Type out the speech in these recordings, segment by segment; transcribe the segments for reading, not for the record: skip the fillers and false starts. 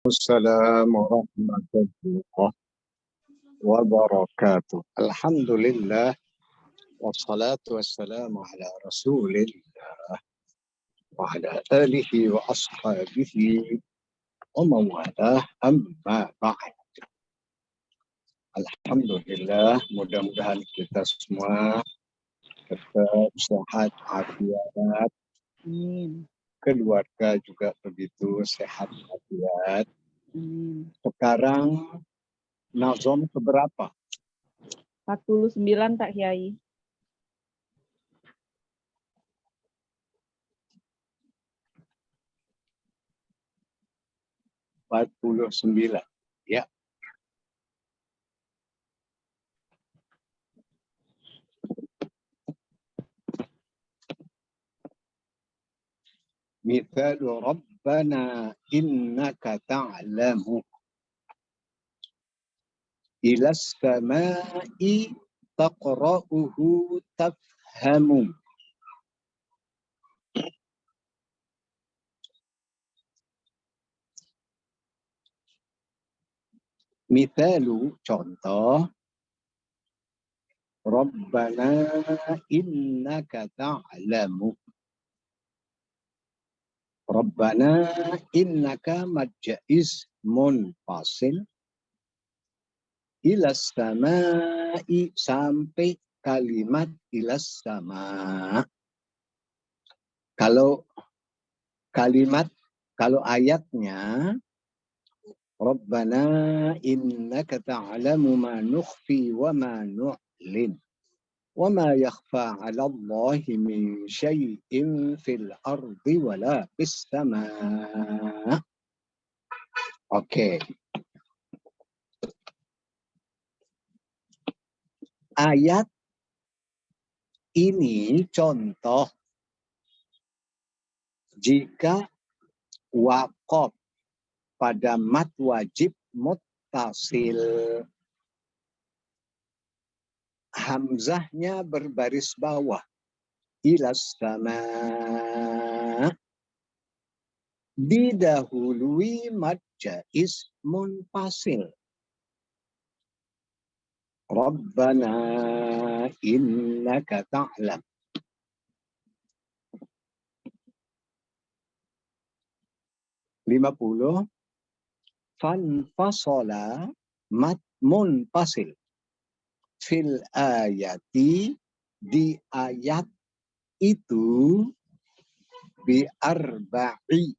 Assalamualaikum warahmatullahi wabarakatuh. Alhamdulillah wassalatu wassalamu ala Rasulillah wa ala alihi wa ashabihi wa mawalah amma ba'd. Alhamdulillah, mudah-mudahan kita semua tetap sehat afiat. Amin. Keluarga juga begitu sehat afiat. Amin. Sekarang nazom keberapa? 49 Pak Kiai. Sembilan. Ya. Mithalu Rabbana innaka ta'lamu ila samai taqra'uhu tafhamu. Mithalu contoh Rabbana innaka ta'lamu. Rabbana innaka majjaiz munfasil ila samai sampai kalimat ila sama. Kalau ayatnya Rabbana innaka ta'lamu ma nukhfi wa ma nu'lin wa ma yakhfa 'ala Allahi min syai'in fil ardi wala fis sama'. Oke. Ayat ini contoh jika waqaf pada mat wajib muttasil, hamzahnya berbaris bawah, ilas sama, didahului mad jaiz munfasil. Rabbana innaka ta'lam. Lima puluh. Fanfasola mat munfasil. Fil ayati di ayat itu bi arba'i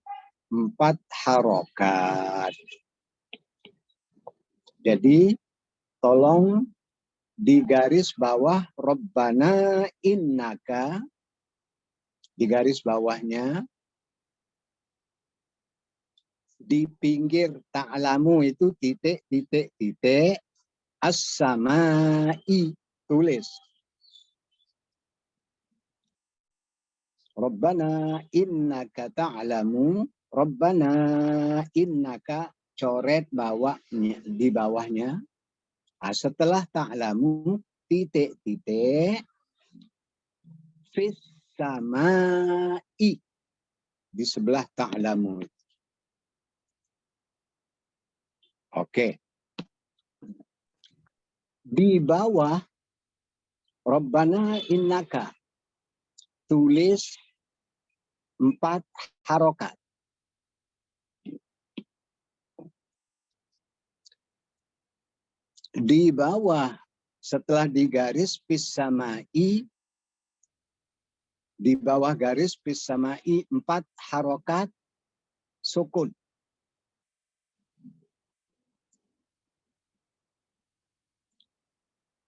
4 harokat. Jadi tolong di garis bawah Rabbana innaka, di garis bawahnya di pinggir ta'lamu itu titik as-samai, tulis Rabbana innaka ta'lamu, Rabbana innaka, coret bawahnya, di bawahnya. Nah, setelah ta'lamu titik fis samai, di sebelah ta'lamu. Oke. Di bawah Rabbana innaka tulis 4 harokat. Di bawah setelah digaris fis samai, di bawah garis fis samai 4 harokat sukun.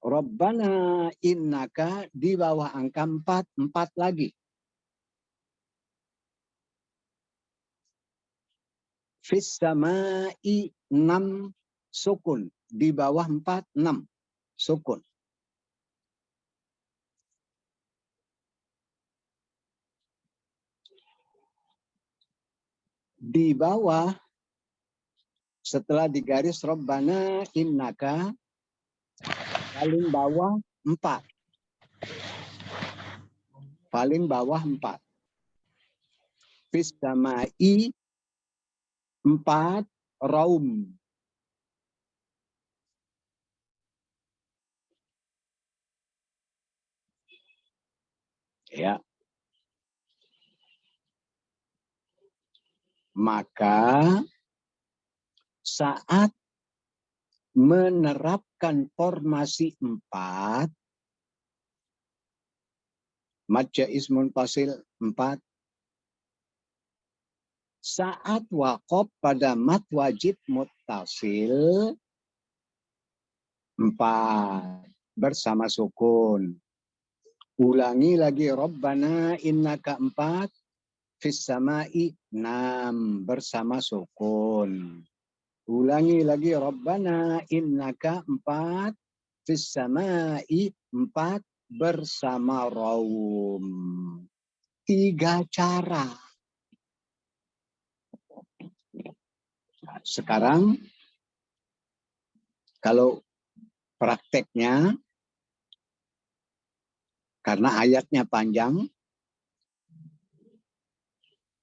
Rabbana innaka di bawah angka 4 lagi. Fis samai 6 sukun. Di bawah 4, 6 sukun. Di bawah setelah digaris Rabbana innaka paling bawah 4. Paling bawah 4. Fis samai 4 raum. Ya. Maka saat menerapkan formasi 4, mad jaiz munfasil 4, saat waqaf pada mad wajib muttasil 4 bersama sukun. Ulangi lagi, Rabbana innaka 4, fis samai 6 bersama sukun. Ulangi lagi, Rabbana innaka 4, fis samai 4 bersama raum. 3 cara. Sekarang kalau prakteknya, karena ayatnya panjang,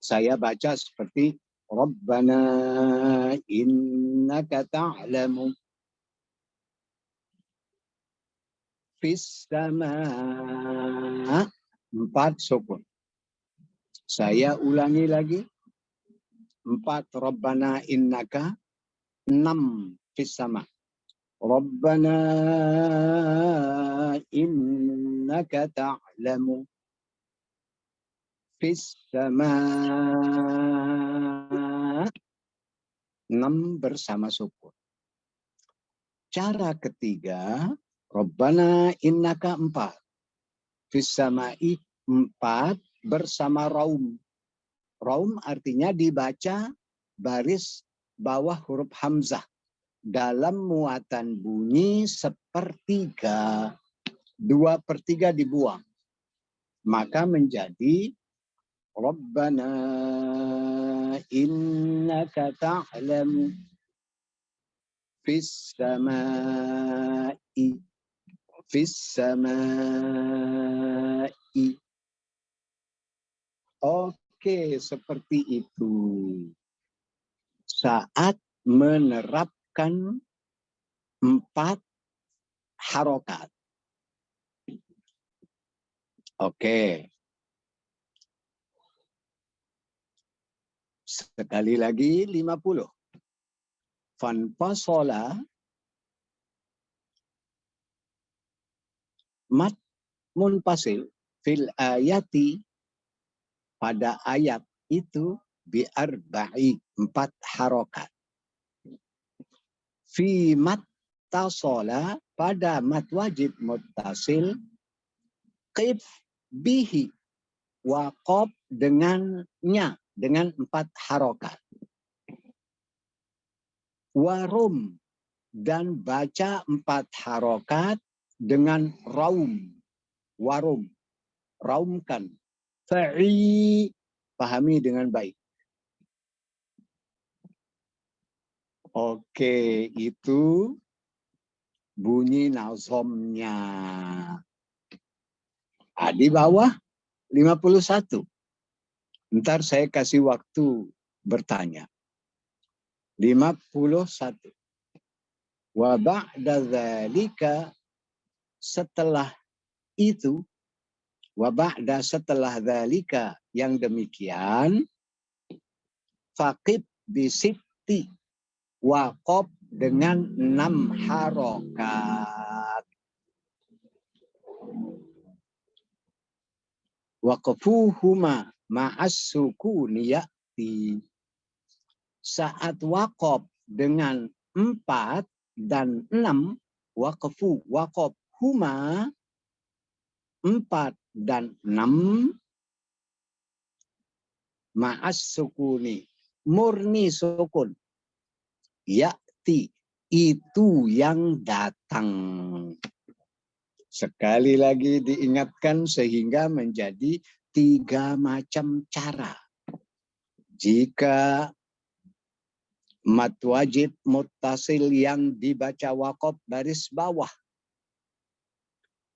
saya baca seperti Rabbana innaka ta'lamu fis sama 4 sukun. Saya ulangi lagi 4 Rabbana innaka, 6 fis sama. Rabbana innaka ta'lamu fis sama 6 bersama sukun. Cara ketiga, Rabbana innaka 4, fis samai 4 bersama raum. Raum artinya dibaca baris bawah huruf hamzah dalam muatan bunyi sepertiga, 2/3 dibuang. Maka menjadi Rabbana innaka ta'lamu fis samai. Oke, seperti itu. Saat menerapkan 4 harokat. Oke. Sekali lagi 50. Fanfasola mat munfasil fil ayati, pada ayat itu bi'arba'i 4 harokat. Fi mat tasola, pada mat wajib muttasil, qif bihi, waqaf dengannya, dengan 4 harokat. Warum, dan baca 4 harokat dengan raum. Warum, raumkan. Fa'i, pahami dengan baik. Oke, itu bunyi nazomnya. Di bawah 51. Ntar saya kasih waktu bertanya. 51. Wa ba'da dzalika, setelah itu, wa ba'da, setelah dzalika, yang demikian, faqib bisitti, waqaf dengan 6 harokat. Waqfuhuma ma'as sukuni ya'ti. Saat waqaf dengan 4 dan 6, waqfu, waqaf huma 4 dan 6, ma'as sukuni, murni sukun, ya'ti, itu yang datang. Sekali lagi diingatkan sehingga menjadi 3 macam cara. Jika mat wajib muttasil yang dibaca waqaf baris bawah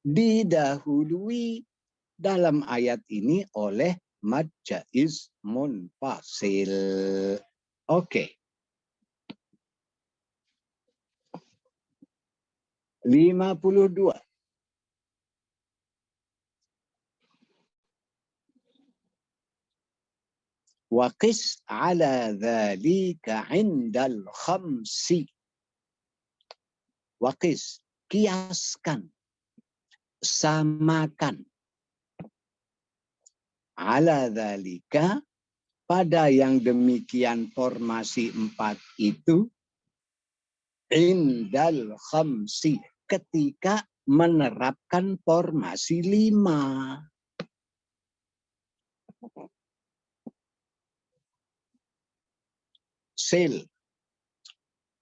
didahului dalam ayat ini oleh mad jaiz munfasil. Oke. 52. Waqis ala dzalika 'indal khamsi. Waqis, kiaskan, samakan. Ala dzalika, pada yang demikian formasi 4 itu, indal khamsi, ketika menerapkan formasi 5. Sil,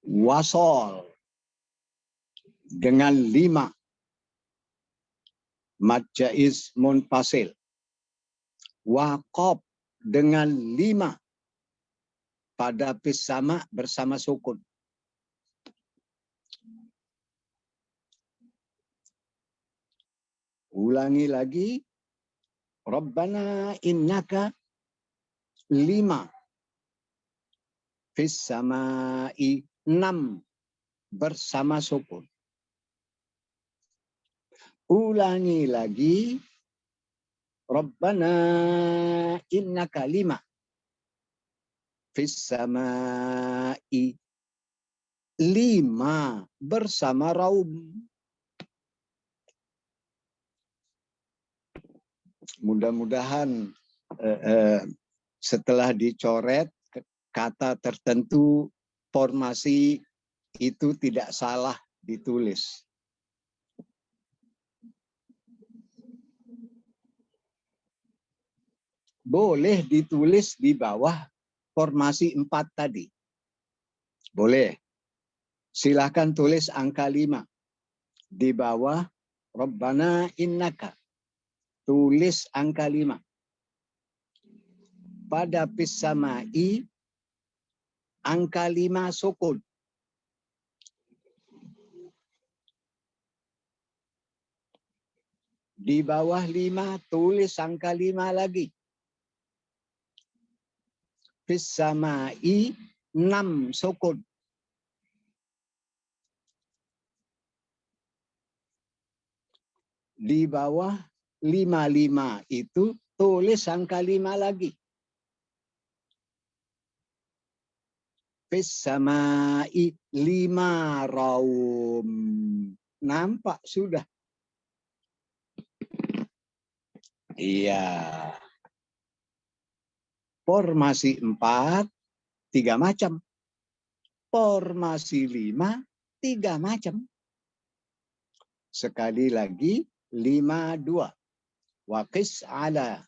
wasol, dengan 5. Mad jaiz munfasil. Waqaf dengan 5. Pada fis sama bersama sukun. Ulangi lagi. Rabbana innaka 5. Fis samai 6 bersama sukun. Ulangi lagi. Rabbana innaka 5. Fis samai 5 bersama raum. Mudah-mudahan setelah dicoret kata tertentu formasi itu tidak salah ditulis. Boleh ditulis di bawah formasi 4 tadi. Boleh. Silakan tulis angka 5. Di bawah Rabbana innaka. Tulis angka 5. Pada fis samai, angka 5 sukun. Di bawah 5, tulis angka 5 lagi. Fis samai 6 sukun. Di bawah 55 itu tulis angka 5 lagi. Fis samai 5 raum. Nampak sudah? Iya. Formasi 4, 3 macam. Formasi 5, 3 macam. Sekali lagi, 52. Waqis ala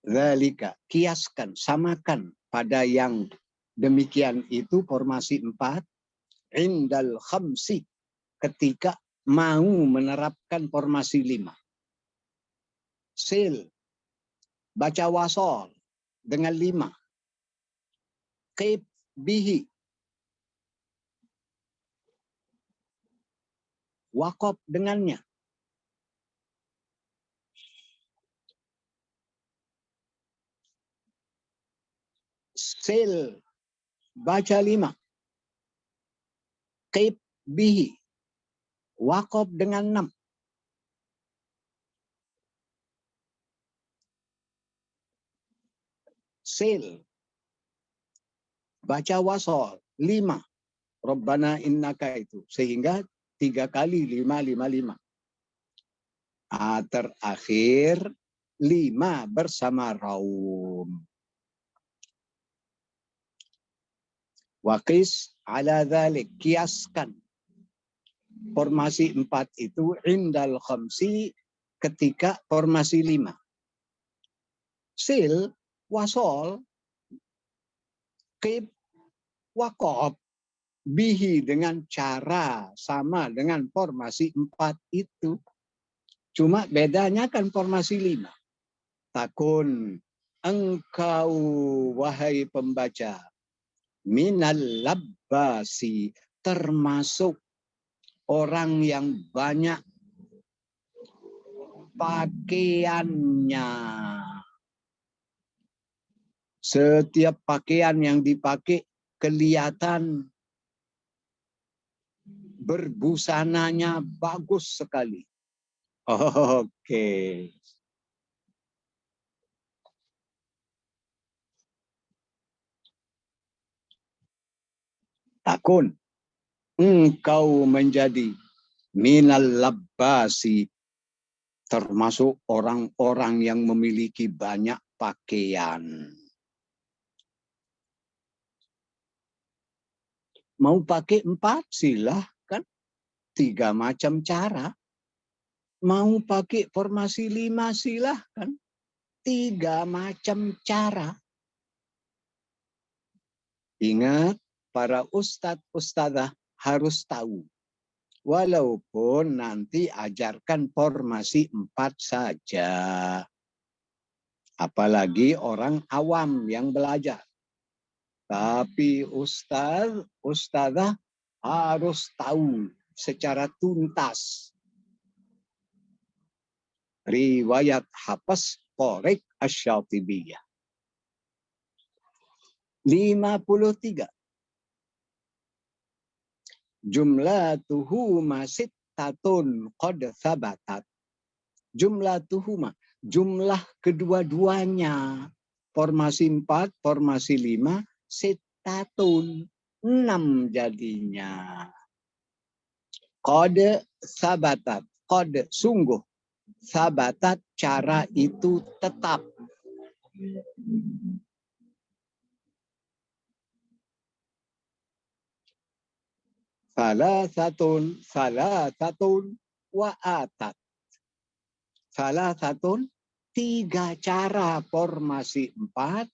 dzalika. Kiaskan, samakan pada yang demikian itu formasi 4. Indal khamsi. Ketika mau menerapkan formasi 5. Sil. Baca wasol dengan 5. Qib bihi. Waqaf dengannya. Sil. Baca 5. Qib bihi. Waqaf dengan 6. Sil. Baca wasol 5. Rabbana innaka itu. Sehingga 3 kali 5, 5, 5. Terakhir 5 bersama raum. Waqis ala dzalik. Kiaskan. Formasi 4 itu indal khamsi ketika formasi 5. Sil, wasol, qib, waqaf, bihi dengan cara sama dengan formasi 4 itu. Cuma bedanya kan formasi 5. Takun, engkau wahai pembaca, minal labbasi, termasuk orang yang banyak pakaiannya. Setiap pakaian yang dipakai kelihatan Berbusananya bagus sekali. Oke. Takun engkau menjadi minal labbasi, termasuk orang-orang yang memiliki banyak pakaian. Mau pakai 4 silahkan, 3 macam cara. Mau pakai formasi 5 silahkan, 3 macam cara. Ingat, para ustadz ustadzah harus tahu. Walaupun nanti ajarkan formasi 4 saja. Apalagi orang awam yang belajar. Tapi ustadzah harus tahu secara tuntas. Riwayat Hafs Qorek Asy-Syatibiyah. 53. Jumlatuhuma sittatun qad thabatat. Jumlatuhuma, jumlah kedua-duanya. Formasi 4, formasi 5, sittatun, 6 jadinya. Qad thabatat, qad sungguh, thabatat cara itu tetap. Salasatun wa atat. Salasatun, 3 cara formasi 4.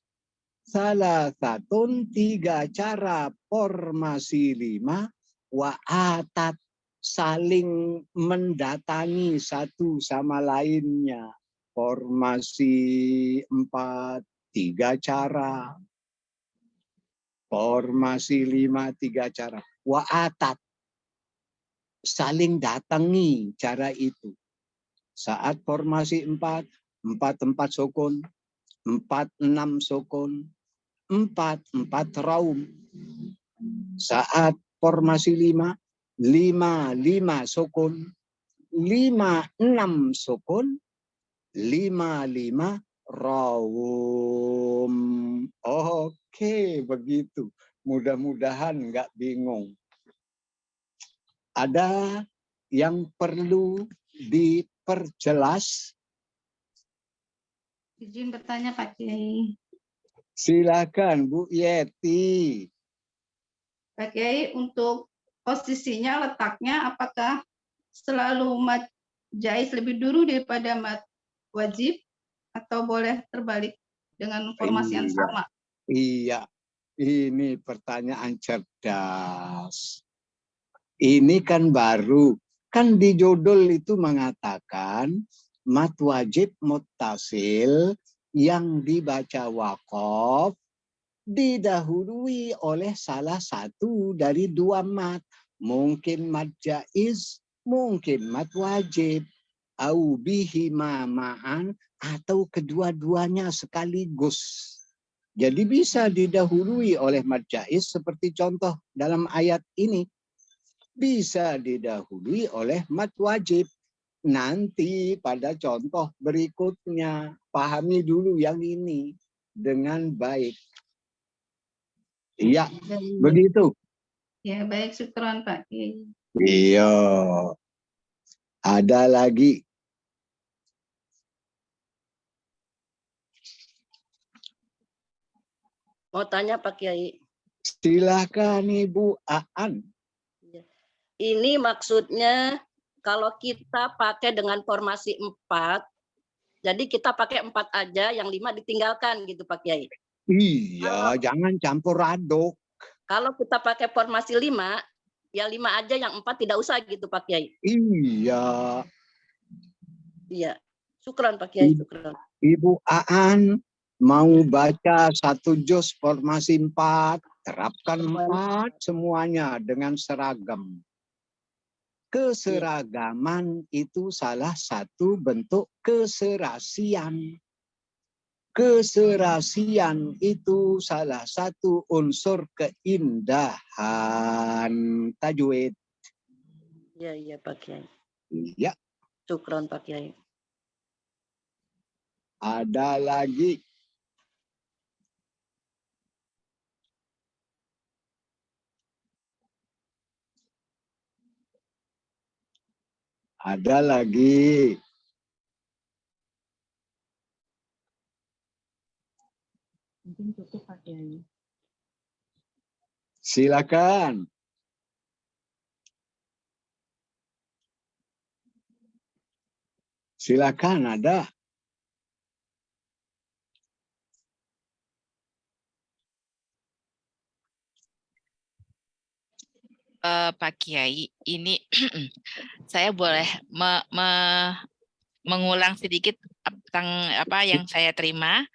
Salasatun, 3 cara formasi 5. Wa atat, saling mendatangi satu sama lainnya. Formasi 4, 3 cara. Formasi 5, 3 cara. Wa atat, saling datangi cara itu. Saat formasi 4, 4 sukun, 4 sukun, 4 raum. Saat formasi 5, 5 sukun, 5 sukun, 5 raum. Oke, begitu. Mudah-mudahan nggak bingung. Ada yang perlu diperjelas? Izin bertanya Pak Kiai. Silakan Bu Yeti. Pak Kiai, untuk posisinya, letaknya apakah selalu mat jais lebih dulu daripada mat wajib atau boleh terbalik dengan formasi yang sama? Iya, ini pertanyaan cerdas. Ini kan baru, kan di judul itu mengatakan mat wajib muttasil yang dibaca waqaf didahului oleh salah satu dari 2 mat. Mungkin mat jaiz, mungkin mat wajib. Au bihima ma'an, atau kedua-duanya sekaligus. Jadi bisa didahului oleh mat jaiz seperti contoh dalam ayat ini. Bisa didahului oleh mat wajib. Nanti pada contoh berikutnya, pahami dulu yang ini dengan baik. Iya, begitu. Ya, baik, syukran Pak Kiai. Iya. Ada lagi. Mau tanya Pak Kiai. Silakan Ibu Aan. Ini maksudnya kalau kita pakai dengan formasi 4, jadi kita pakai 4 aja, yang 5 ditinggalkan gitu Pak Kiai. Iya, jangan campur aduk. Kalau kita pakai formasi 5, ya 5 aja, yang 4 tidak usah gitu Pak Kiai. Iya. Iya. Syukran Pak Kiai, syukran. Ibu Aan mau baca 1 juz formasi 4, terapkan 4 semuanya dengan seragam. Keseragaman itu salah satu bentuk keserasian. Keserasian itu salah satu unsur keindahan tajwid. Iya Pak Kiai. Ya, Syukron Pak Kiai. ada lagi. Ada lagi. Mungkin cukup Pak Kiai. Silakan. Silakan, ada. Pak Kiai, ini saya boleh mengulang sedikit tentang apa yang saya terima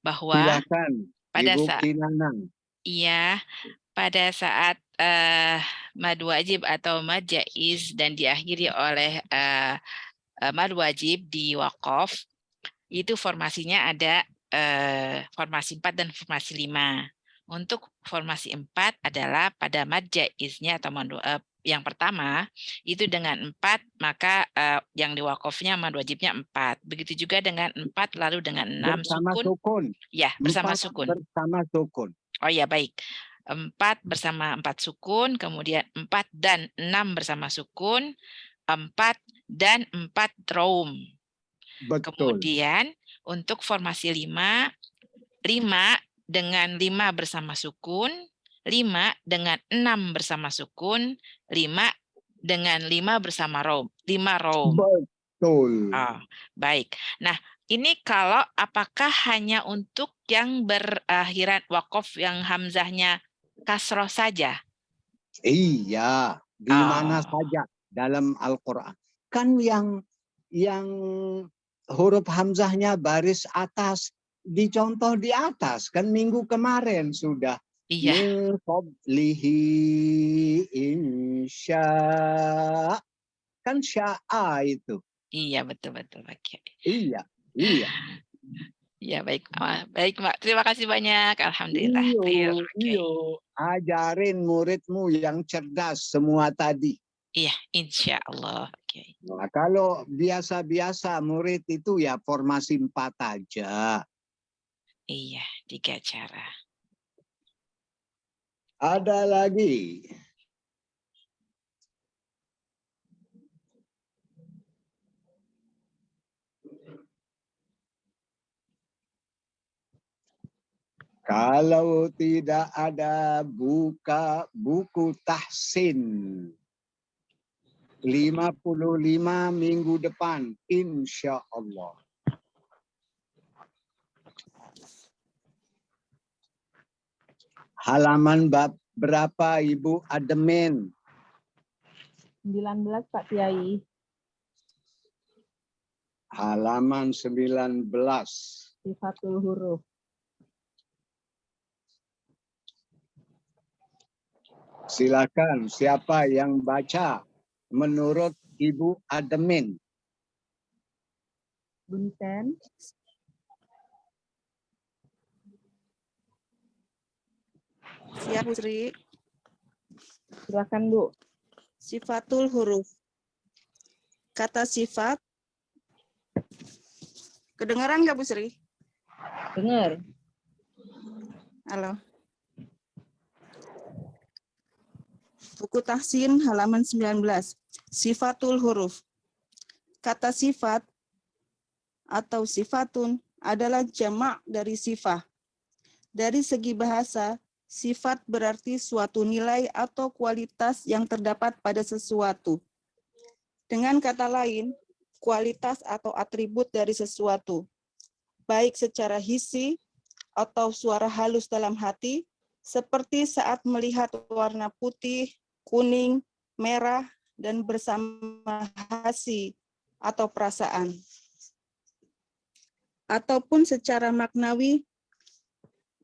bahwa Silakan, pada Ibu saat Kinanang. pada saat mad wajib atau mad jaiz dan diakhiri oleh mad wajib di wakaf, itu formasinya ada formasi 4 dan formasi 5. Untuk formasi 4 adalah pada mad jaiznya atau yang pertama itu dengan 4, maka yang diwakafnya mad wajibnya 4. Begitu juga dengan 4 lalu dengan 6 Bersama sukun. sukun. Ya, bersama 4 sukun. bersama sukun. Oh ya, baik. 4 bersama 4 sukun, kemudian 4 dan 6 bersama sukun, 4 dan 4 raum. Betul. Kemudian untuk formasi 5 dengan 5 bersama sukun, 5 dengan 6 bersama sukun, 5 dengan 5 bersama raum, 5 raum. Betul. Oh, baik. Nah, ini kalau apakah hanya untuk yang berakhiran wakaf yang hamzahnya kasroh saja? Iya, di mana saja dalam Al-Quran. Kan yang huruf hamzahnya baris atas, dicontoh di atas. Kan minggu kemarin sudah. Iya. Min qablihi insya. Kan sya'a itu. Iya, betul-betul Pak Kiai. Iya. Ya, baik. Baik, Mbak. Terima kasih banyak. Alhamdulillah. Clear, Pak Kiai. Iyo, ajarin muridmu yang cerdas semua tadi. Iya, insya Allah. Okay. Nah, kalau biasa-biasa murid itu ya formasi 4 aja. Iya, 3 cara. Ada lagi. Kalau tidak ada buka buku tahsin 55 minggu depan, insya Allah. Halaman bab berapa Ibu Admin? 19 Pak Kiai. Halaman 19. Sifatul huruf. Silakan, siapa yang baca menurut Ibu Admin? Bunten. Siap Bu Sri. Silakan Bu. Sifatul huruf. Kata sifat. Kedengaran nggak Bu Sri? Dengar. Halo. Buku Tahsin halaman 19. Sifatul huruf. Kata sifat atau sifatun adalah jamak dari sifah. Dari segi bahasa, sifat berarti suatu nilai atau kualitas yang terdapat pada sesuatu. Dengan kata lain, kualitas atau atribut dari sesuatu, baik secara hissi atau suara halus dalam hati, seperti saat melihat warna putih, kuning, merah, dan bersama hasi atau perasaan. Ataupun secara maknawi,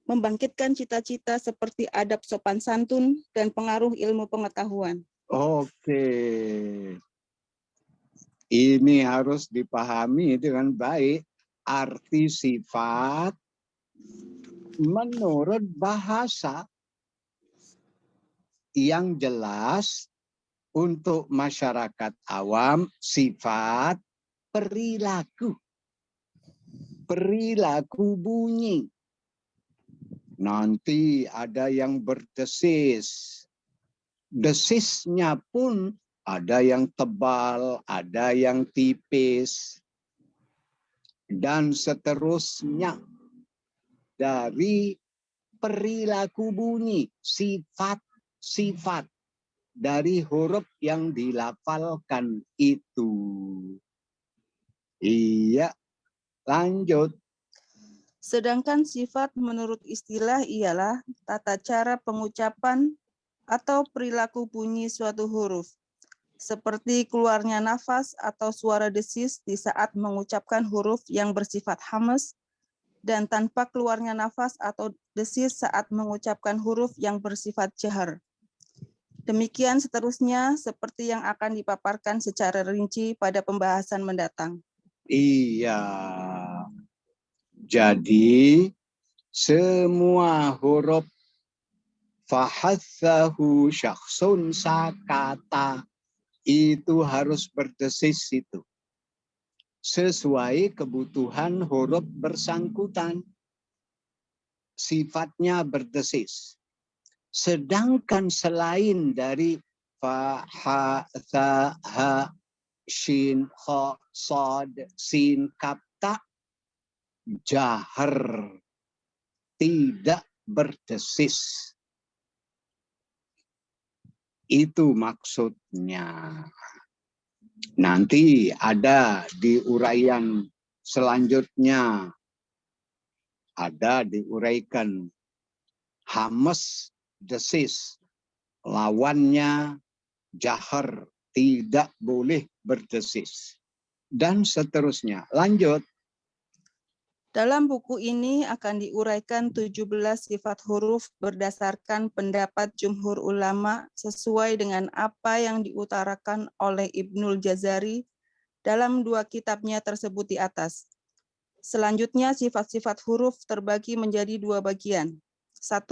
membangkitkan cita-cita seperti adab sopan santun dan pengaruh ilmu pengetahuan. Oke. Ini harus dipahami dengan baik. Arti sifat menurut bahasa yang jelas untuk masyarakat awam sifat perilaku. Perilaku bunyi. Nanti ada yang berdesis. Desisnya pun ada yang tebal, ada yang tipis, dan seterusnya. Dari perilaku bunyi, sifat-sifat dari huruf yang dilafalkan itu. Iya, lanjut. Sedangkan sifat menurut istilah ialah tata cara pengucapan atau perilaku bunyi suatu huruf, seperti keluarnya nafas atau suara desis di saat mengucapkan huruf yang bersifat hamas, dan tanpa keluarnya nafas atau desis saat mengucapkan huruf yang bersifat jahar. Demikian seterusnya seperti yang akan dipaparkan secara rinci pada pembahasan mendatang. Iya. Jadi semua huruf fahathahu syakhsun sakata itu harus berdesis itu. Sesuai kebutuhan huruf bersangkutan. Sifatnya berdesis. Sedangkan selain dari fa, ha, tha, ha, shin, kha, sad, sin, kaf, ta, jahar, tidak berdesis. Itu maksudnya. Nanti ada di uraian selanjutnya. Ada diuraikan hamas, desis. Lawannya jahar, tidak boleh berdesis. Dan seterusnya. Lanjut. Dalam buku ini akan diuraikan 17 sifat huruf berdasarkan pendapat jumhur ulama sesuai dengan apa yang diutarakan oleh Ibnul Jazari dalam 2 kitabnya tersebut di atas. Selanjutnya sifat-sifat huruf terbagi menjadi 2 bagian. 1.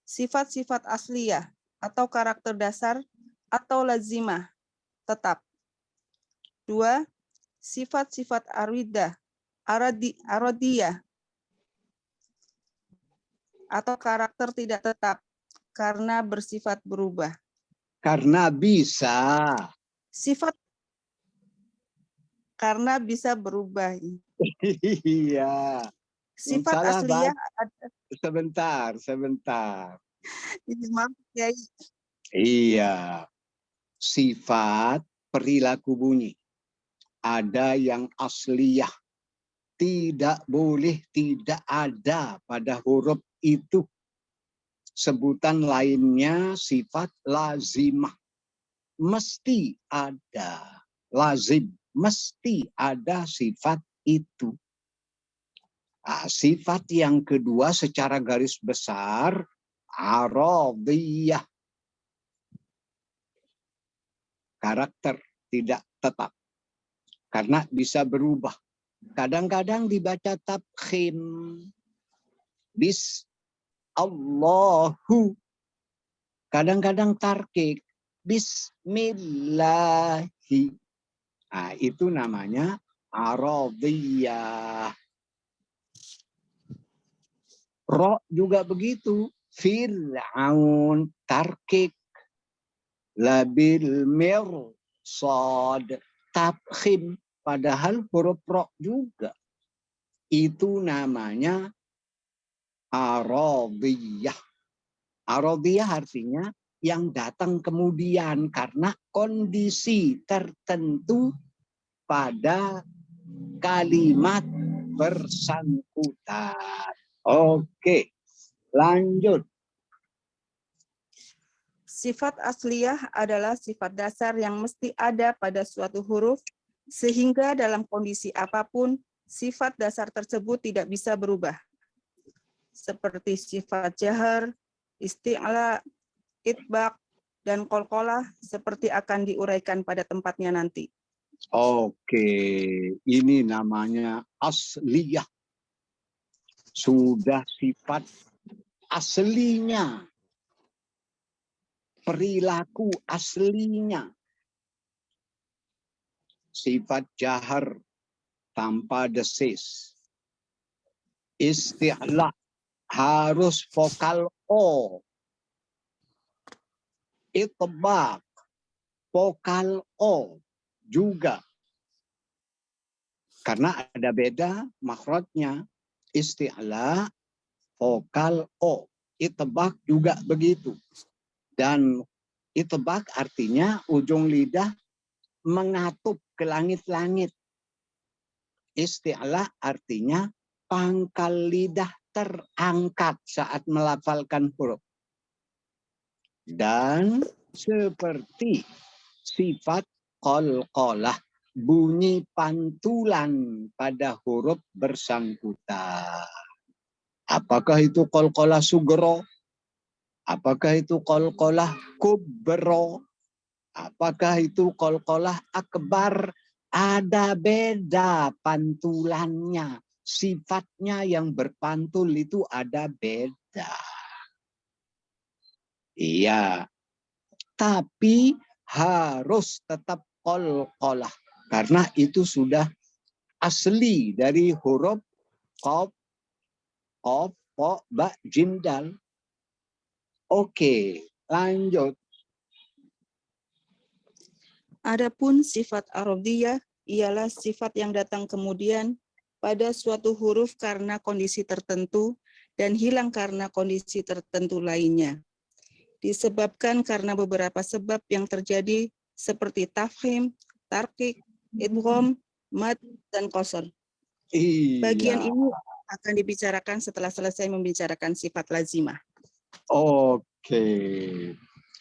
Sifat-sifat asliyah atau karakter dasar atau lazimah, tetap. 2. Sifat-sifat aridah, arodiyah atau karakter tidak tetap karena bersifat berubah. Karena bisa. Sifat karena bisa berubah. Iya. Sifat Salah, asliyah Sebentar. maaf, Kiai. Iya. Sifat perilaku bunyi. Ada yang asliyah. Tidak boleh tidak ada pada huruf itu. Sebutan lainnya sifat lazimah. Mesti ada. Lazim. Mesti ada sifat itu. Nah, sifat yang kedua secara garis besar, aradiyah. Karakter tidak tetap. Karena bisa berubah. Kadang-kadang dibaca tabkhim. Bis Allahu. Kadang-kadang tarkik. Bismillahi. Nah, itu namanya aradiyah. Ro juga begitu. Fir'aun, tarkik. Labil mirsad, tabkhim. Padahal huruf ro juga. Itu namanya aradiyah. Aradiyah artinya yang datang kemudian karena kondisi tertentu pada kalimat bersangkutan. Oke, lanjut. Sifat asliyah adalah sifat dasar yang mesti ada pada suatu huruf, sehingga dalam kondisi apapun, sifat dasar tersebut tidak bisa berubah. Seperti sifat jahar, isti'la, itbaq, dan qalqalah seperti akan diuraikan pada tempatnya nanti. Oke, ini namanya asliyah. Sudah sifat aslinya. perilaku aslinya. Sifat jahar tanpa desis. Isti'la harus vokal O. Itbaq vokal O juga. Karena ada beda makhrajnya. Isti'la vokal O. Itbaq juga begitu. Dan itbaq artinya ujung lidah mengatup ke langit-langit. Isti'la artinya pangkal lidah terangkat saat melafalkan huruf. Dan seperti sifat qalqalah, bunyi pantulan pada huruf bersangkutan. Apakah itu qalqalah sugro? Apakah itu qalqalah kubro? Apakah itu qalqalah akbar? Ada beda pantulannya. Sifatnya yang berpantul itu ada beda. Iya. Tapi harus tetap qalqalah. Karena itu sudah asli dari huruf qaf, qaf, po, ba, jim, dal. Oke, lanjut. Adapun sifat ardhiyah ialah sifat yang datang kemudian pada suatu huruf karena kondisi tertentu dan hilang karena kondisi tertentu lainnya. Disebabkan karena beberapa sebab yang terjadi seperti tafkhim, tarqiq, idgham, mad, dan qasr. Bagian Iya. ini akan dibicarakan setelah selesai membicarakan sifat lazimah. Oke.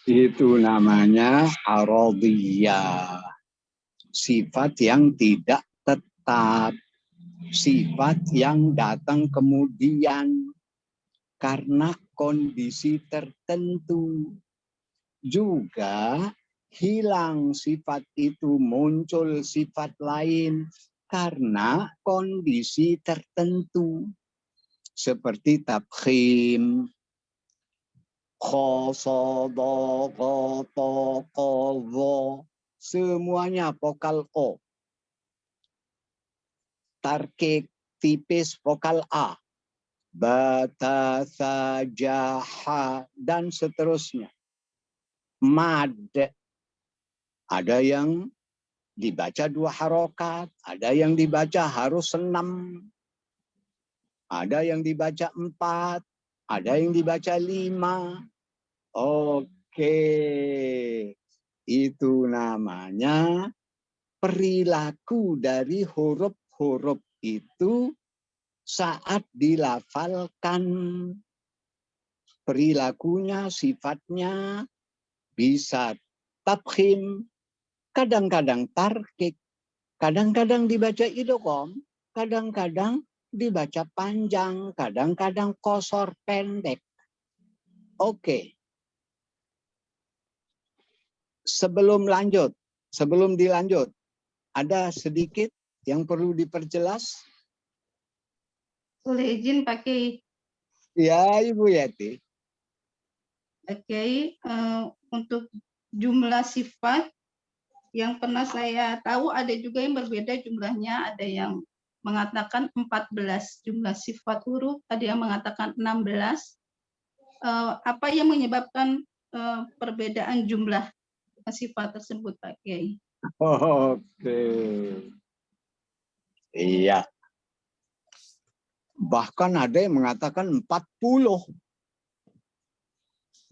Itu namanya ardhiyah. Sifat yang tidak tetap. Sifat yang datang kemudian karena kondisi tertentu. Juga hilang sifat itu, muncul sifat lain karena kondisi tertentu. Seperti tabkhim, khosada, qata, qadha, semuanya vokal O. Tarkik tipis vokal A. Bata, sajaha, dan seterusnya. Mad. Ada yang dibaca 2 harokat. Ada yang dibaca harus 6. Ada yang dibaca 4. Ada yang dibaca 5. Oke. Itu namanya perilaku dari huruf-huruf itu saat dilafalkan. Perilakunya, sifatnya bisa tabkhim, kadang-kadang tarkik, kadang-kadang dibaca idgham, kadang-kadang dibaca panjang, kadang-kadang qasar pendek. Oke. Sebelum dilanjut, ada sedikit yang perlu diperjelas. Boleh izin pakai Ya, Ibu Yati. untuk jumlah sifat yang pernah saya tahu ada juga yang berbeda jumlahnya, ada yang mengatakan 14 jumlah sifat huruf, ada yang mengatakan 16. Apa yang menyebabkan perbedaan jumlah sifat tersebut, Pak Kiai? Oke. Iya. Bahkan ada yang mengatakan 40.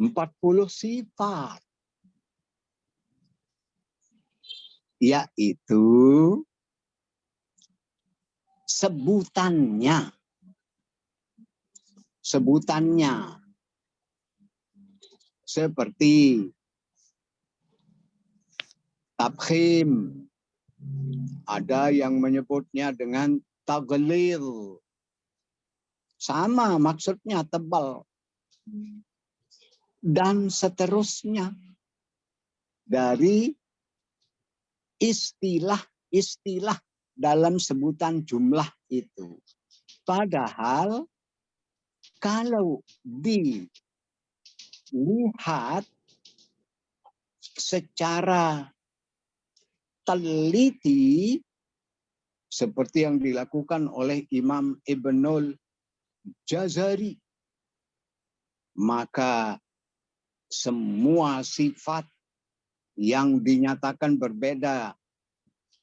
40 sifat. Yaitu sebutannya. Seperti tabkhim. Ada yang menyebutnya dengan taglil. Sama maksudnya, tebal. Dan seterusnya. Dari istilah-istilah dalam sebutan jumlah itu. Padahal kalau dilihat secara teliti seperti yang dilakukan oleh Imam Ibnul Jazari, maka semua sifat yang dinyatakan berbeda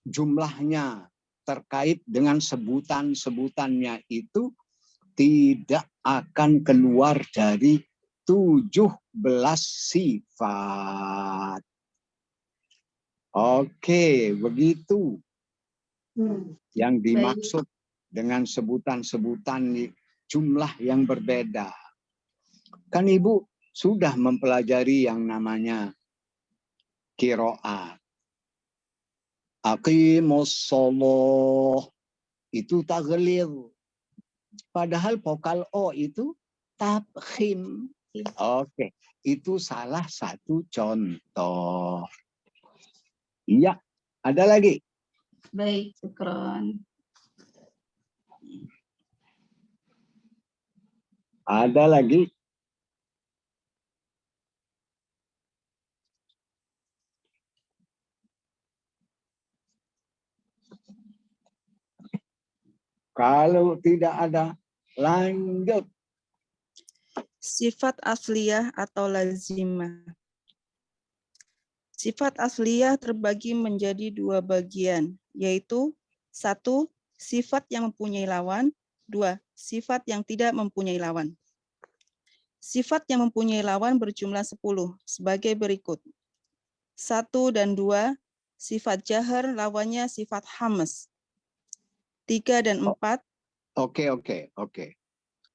jumlahnya terkait dengan sebutan-sebutannya itu tidak akan keluar dari 17 sifat. Oke, begitu yang dimaksud dengan sebutan-sebutan jumlah yang berbeda. Kan Ibu sudah mempelajari yang namanya qiraat. Aqimus shalah itu taghlid. Padahal vokal O itu tafkhim. Oke, itu salah satu contoh. Iya, ada lagi? Baik, syukron. Ada lagi? Kalau tidak ada, lanjut. Sifat asliyah atau lazimah. Sifat asliyah terbagi menjadi dua bagian, yaitu 1. Sifat yang mempunyai lawan, 2. Sifat yang tidak mempunyai lawan. Sifat yang mempunyai lawan berjumlah 10 sebagai berikut. 1 dan 2, sifat jahar lawannya sifat hamas. 3 dan 4. Oke.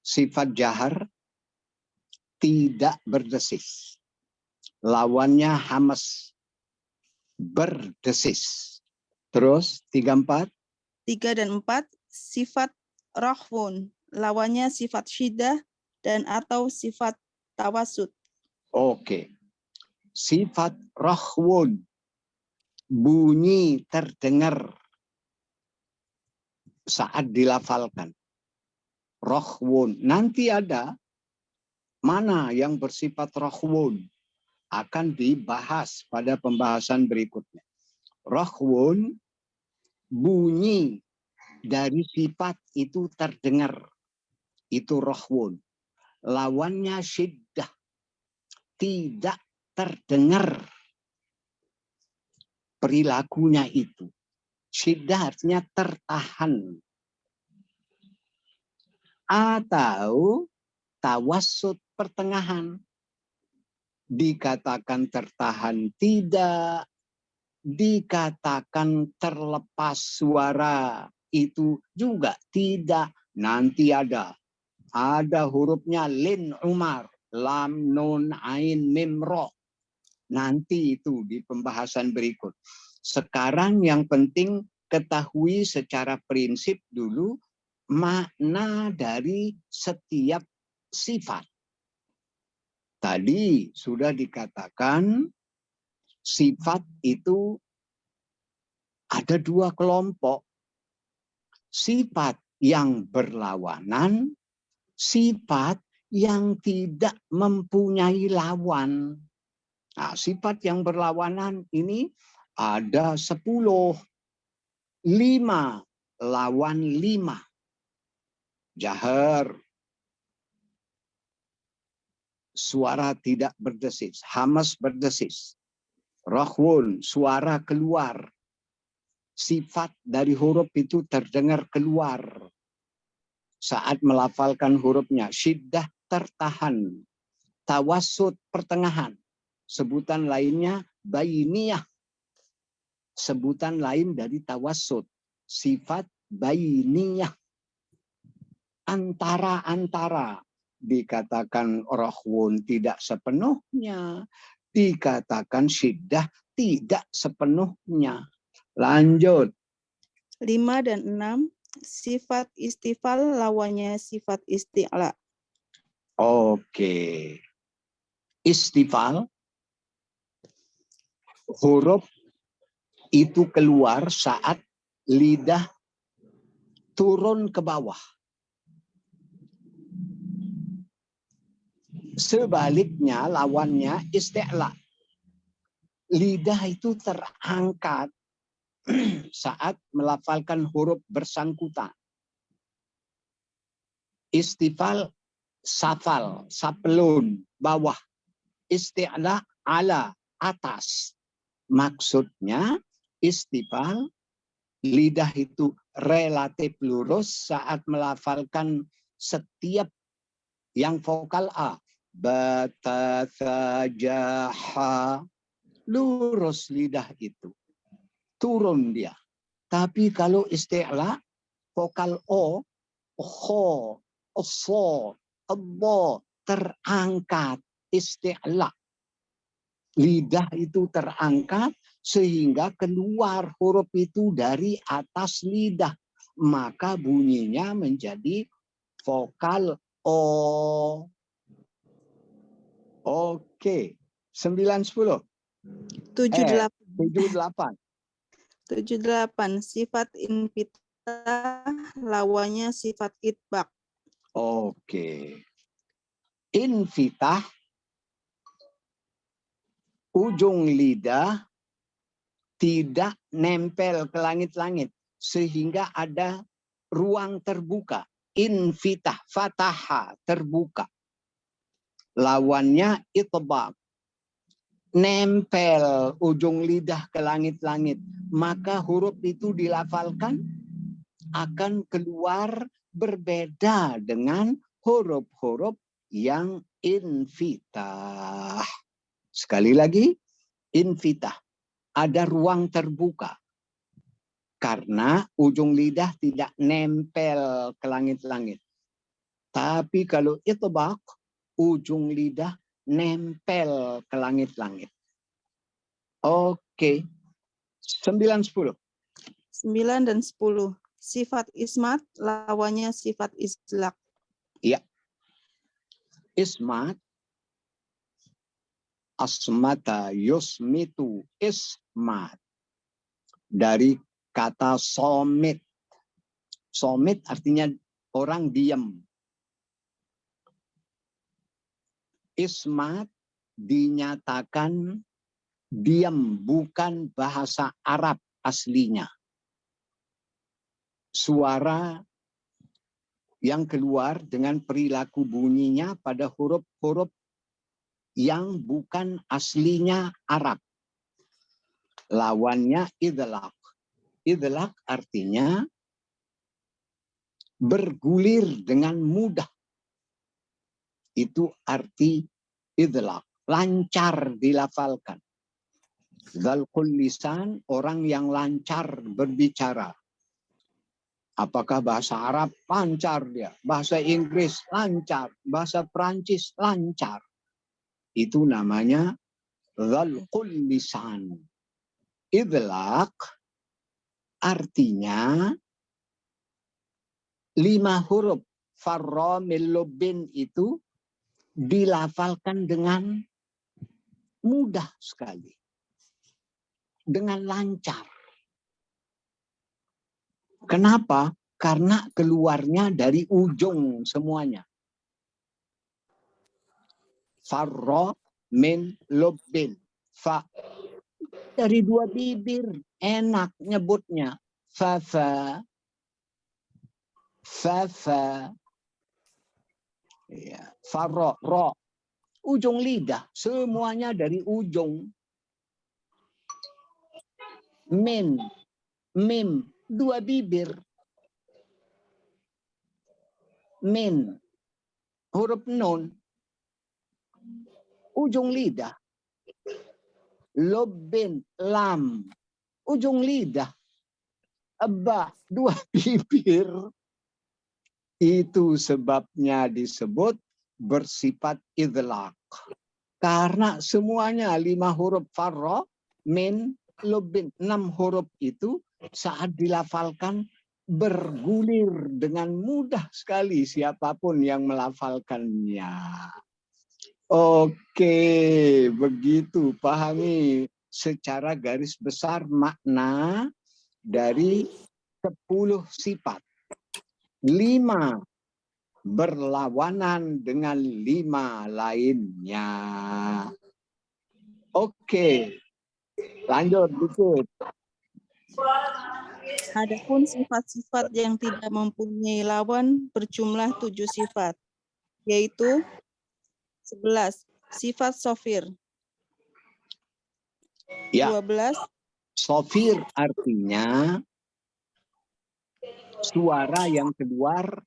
Sifat jahar tidak berdesis. Lawannya hamas, berdesis. Terus 3, 4. 3 dan 4, sifat rahwun, lawannya sifat syiddah dan atau sifat tawasud. Oke. Sifat rahwun, bunyi terdengar saat dilafalkan. Rahwun. Nanti ada mana yang bersifat rahwun. Akan dibahas pada pembahasan berikutnya. Rahwun, bunyi dari sifat itu terdengar. Itu rahwun. Lawannya syiddah. Tidak terdengar perilakunya itu. Syiddah artinya tertahan. Atau tawassut, pertengahan. Dikatakan tertahan tidak, dikatakan terlepas suara itu juga tidak. Nanti ada hurufnya lin umar, lam nun ain mim ro. Nanti itu di pembahasan berikut. Sekarang yang penting ketahui secara prinsip dulu makna dari setiap sifat. Tadi sudah dikatakan sifat itu ada 2 kelompok. Sifat yang berlawanan, sifat yang tidak mempunyai lawan. Nah, sifat yang berlawanan ini ada 10. 5 lawan 5. Jahar, suara tidak berdesis, hamas berdesis. Rahwun, suara keluar. Sifat dari huruf itu terdengar keluar saat melafalkan hurufnya. Syiddah, tertahan. Tawassut, pertengahan. Sebutan lainnya bainiyah. Sebutan lain dari tawassut. Sifat bainiyah. Antara-antara. Dikatakan rahwun tidak sepenuhnya. Dikatakan syiddah tidak sepenuhnya. Lanjut. 5 dan 6, sifat istifal lawannya sifat isti'la. Oke. Istifal, huruf itu keluar saat lidah turun ke bawah. Sebaliknya lawannya isti'la. lidah itu terangkat saat melafalkan huruf bersangkutan. Istifal, safal, saplun, bawah. Isti'la, ala, atas. Maksudnya istifal, lidah itu relatif lurus saat melafalkan setiap yang vokal A. Bata, tha, jaha. Lurus lidah itu. Turun dia. Tapi kalau isti'la, vokal O, ho, so, abo, terangkat. Isti'la. Lidah itu terangkat sehingga keluar huruf itu dari atas lidah. Maka bunyinya menjadi vokal O. Oke. 9, 10. 78. 7, 8. 78. Sifat infitah lawannya sifat itbaq. Oke. Infitah, ujung lidah tidak nempel ke langit-langit sehingga ada ruang terbuka. Infitah, fataha, terbuka. Lawannya itbaq, nempel ujung lidah ke langit-langit. Maka huruf itu dilafalkan akan keluar berbeda dengan huruf-huruf yang infitah. Sekali lagi, infitah. Ada ruang terbuka. Karena ujung lidah tidak nempel ke langit-langit. Tapi kalau itbaq, ujung lidah nempel ke langit-langit. Oke. 9, 10. 9 dan 10. Sifat ismat lawannya sifat islak. Ya. Ismat, asmata yusmitu ismat. Dari kata somit. Somit artinya orang diam. Ismat dinyatakan diam, bukan bahasa Arab aslinya. Suara yang keluar dengan perilaku bunyinya pada huruf-huruf yang bukan aslinya Arab. Lawannya idlaq. Idlaq artinya bergulir dengan mudah. Itu arti idlaq. Lancar dilafalkan. Dzalqul lisan, orang yang lancar berbicara. Apakah bahasa Arab? Lancar dia. Bahasa Inggris? Lancar. Bahasa Perancis? Lancar. Itu namanya dzalqul lisan. Idlaq artinya 5 huruf farra min lubbin itu dilafalkan dengan mudah sekali. Dengan lancar. Kenapa? Karena keluarnya dari ujung semuanya. Farra min lubbin. Fa. Dari 2 bibir. Enak nyebutnya. Fa-fa. Fa-fa. Ya. Farra. Ra. Ujung lidah. Semuanya dari ujung. Min. Mim. 2 bibir. Min. Huruf nun. Ujung lidah. Lubbin. Lam. Ujung lidah. Ba. 2 bibir. Itu sebabnya disebut bersifat idlaq. Karena semuanya 5 huruf farra, min, lubbin. 6 huruf itu saat dilafalkan bergulir dengan mudah sekali siapapun yang melafalkannya. Oke, begitu. Pahami secara garis besar makna dari 10 sifat. 5 berlawanan dengan 5 lainnya. Oke. Lanjut dikit. Adapun sifat-sifat yang tidak mempunyai lawan berjumlah 7 sifat, yaitu 11 sifat sofir, Ya, 12 sofir artinya suara yang keluar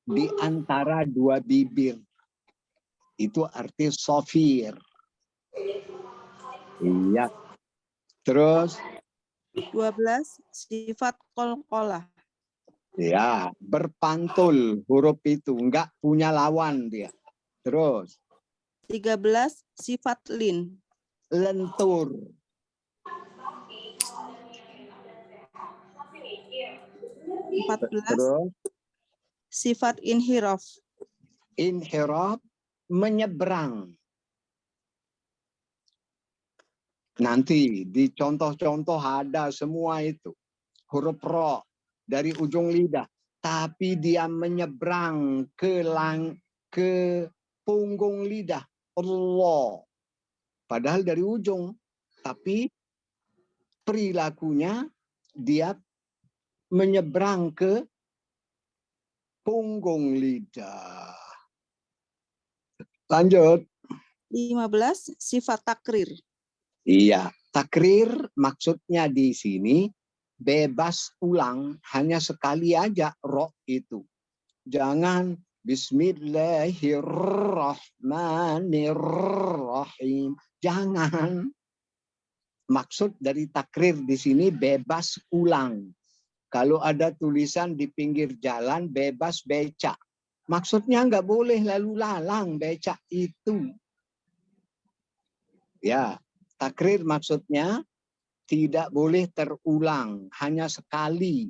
di antara dua bibir. Itu arti sofir. Iya. Terus, 12 sifat qalqalah, ya, berpantul huruf itu. Enggak punya lawan dia. Terus, 13 sifat lin, lentur. 14 Terus, sifat inhiraf, inhiraf, menyeberang. Nanti di contoh-contoh ada semua itu. Huruf ro dari ujung lidah. Tapi dia menyeberang ke punggung lidah. Allah. Padahal dari ujung. Tapi perilakunya dia menyeberang ke punggung lidah. Lanjut. 15 sifat takrir, Iya, takrir maksudnya di sini bebas ulang, hanya sekali aja roh itu. Jangan Bismillahirrahmanirrahim. Jangan. Maksud dari takrir di sini bebas ulang. Kalau ada tulisan di pinggir jalan bebas becak. Maksudnya nggak boleh lalu lalang becak itu. Ya, takrir maksudnya tidak boleh terulang, hanya sekali.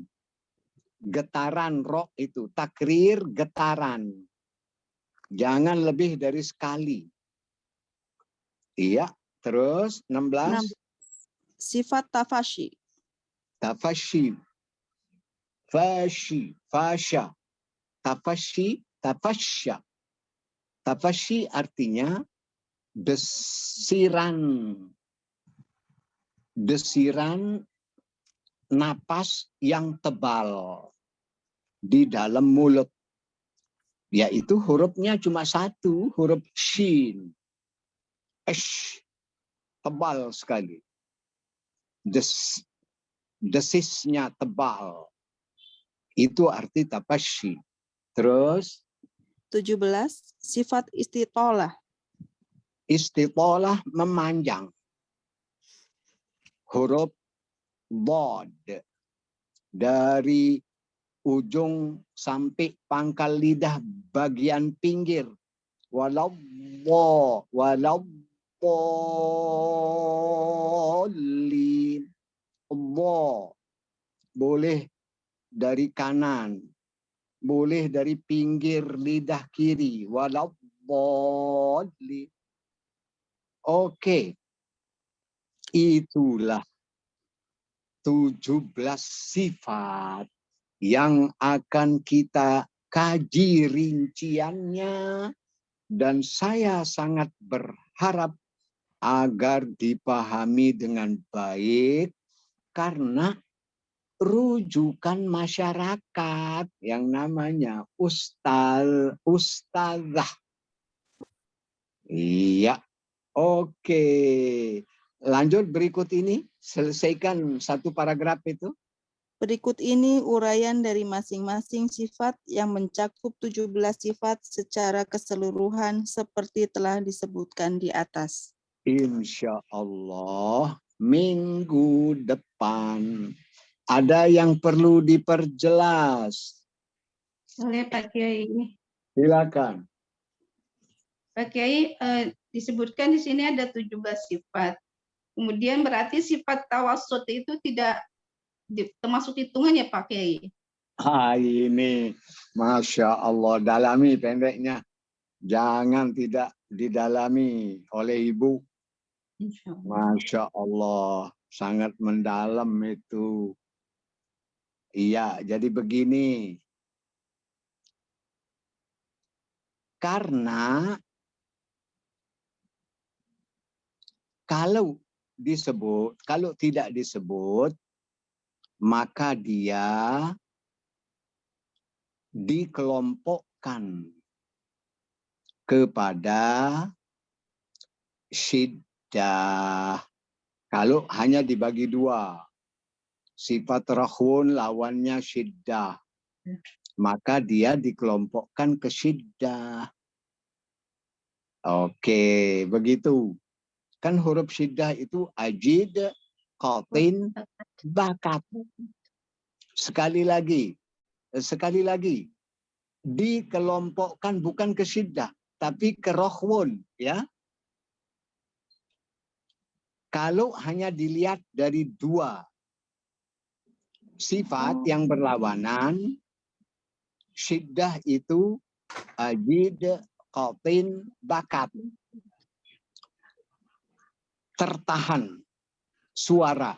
Getaran roh itu, takrir getaran. Jangan lebih dari sekali. Iya, terus 16. sifat tafashi, Tafashi. Fashi, fasya. Tafashi, tafasya. Tafashi artinya desiran. Desiran napas yang tebal di dalam mulut. Yaitu hurufnya cuma satu, huruf shin. Tebal sekali. Desisnya tebal. Itu arti tafashi. Terus 17 sifat istitolah, istitolah memanjang. Huruf bod dari ujung sampai pangkal lidah bagian pinggir. Walau bolin. Boleh dari kanan, boleh dari pinggir lidah kiri. Walau bolin. Oke. Itulah 17 sifat yang akan kita kaji rinciannya, dan saya sangat berharap agar dipahami dengan baik karena rujukan masyarakat yang namanya ustazah. Iya, oke. Lanjut berikut ini, selesaikan satu paragraf itu. Berikut ini uraian dari masing-masing sifat yang mencakup 17 sifat secara keseluruhan seperti telah disebutkan di atas. Insya Allah minggu depan. Ada yang perlu diperjelas? Boleh Pak Kiai. Silakan. Pak Kiai, disebutkan di sini ada 17 sifat. Kemudian berarti sifat tawasut itu tidak termasuk hitungan ya Pak Kiai? Ini Masya Allah, dalami pendeknya. Jangan tidak didalami oleh ibu. Masya Allah, sangat mendalam itu. Iya, jadi begini. Karena kalau disebut, kalau tidak disebut, maka dia dikelompokkan kepada syiddah. Kalau hanya dibagi dua, sifat rakhwun lawannya syiddah, maka dia dikelompokkan ke syiddah. Oke, begitu. Kan huruf syiddah itu ajid, qatin, bakat. Sekali lagi, dikelompokkan bukan ke syiddah, tapi ke rakhwun, ya. Kalau hanya dilihat dari dua sifat yang berlawanan, syiddah itu ajid, qatin, bakat. Tertahan suara.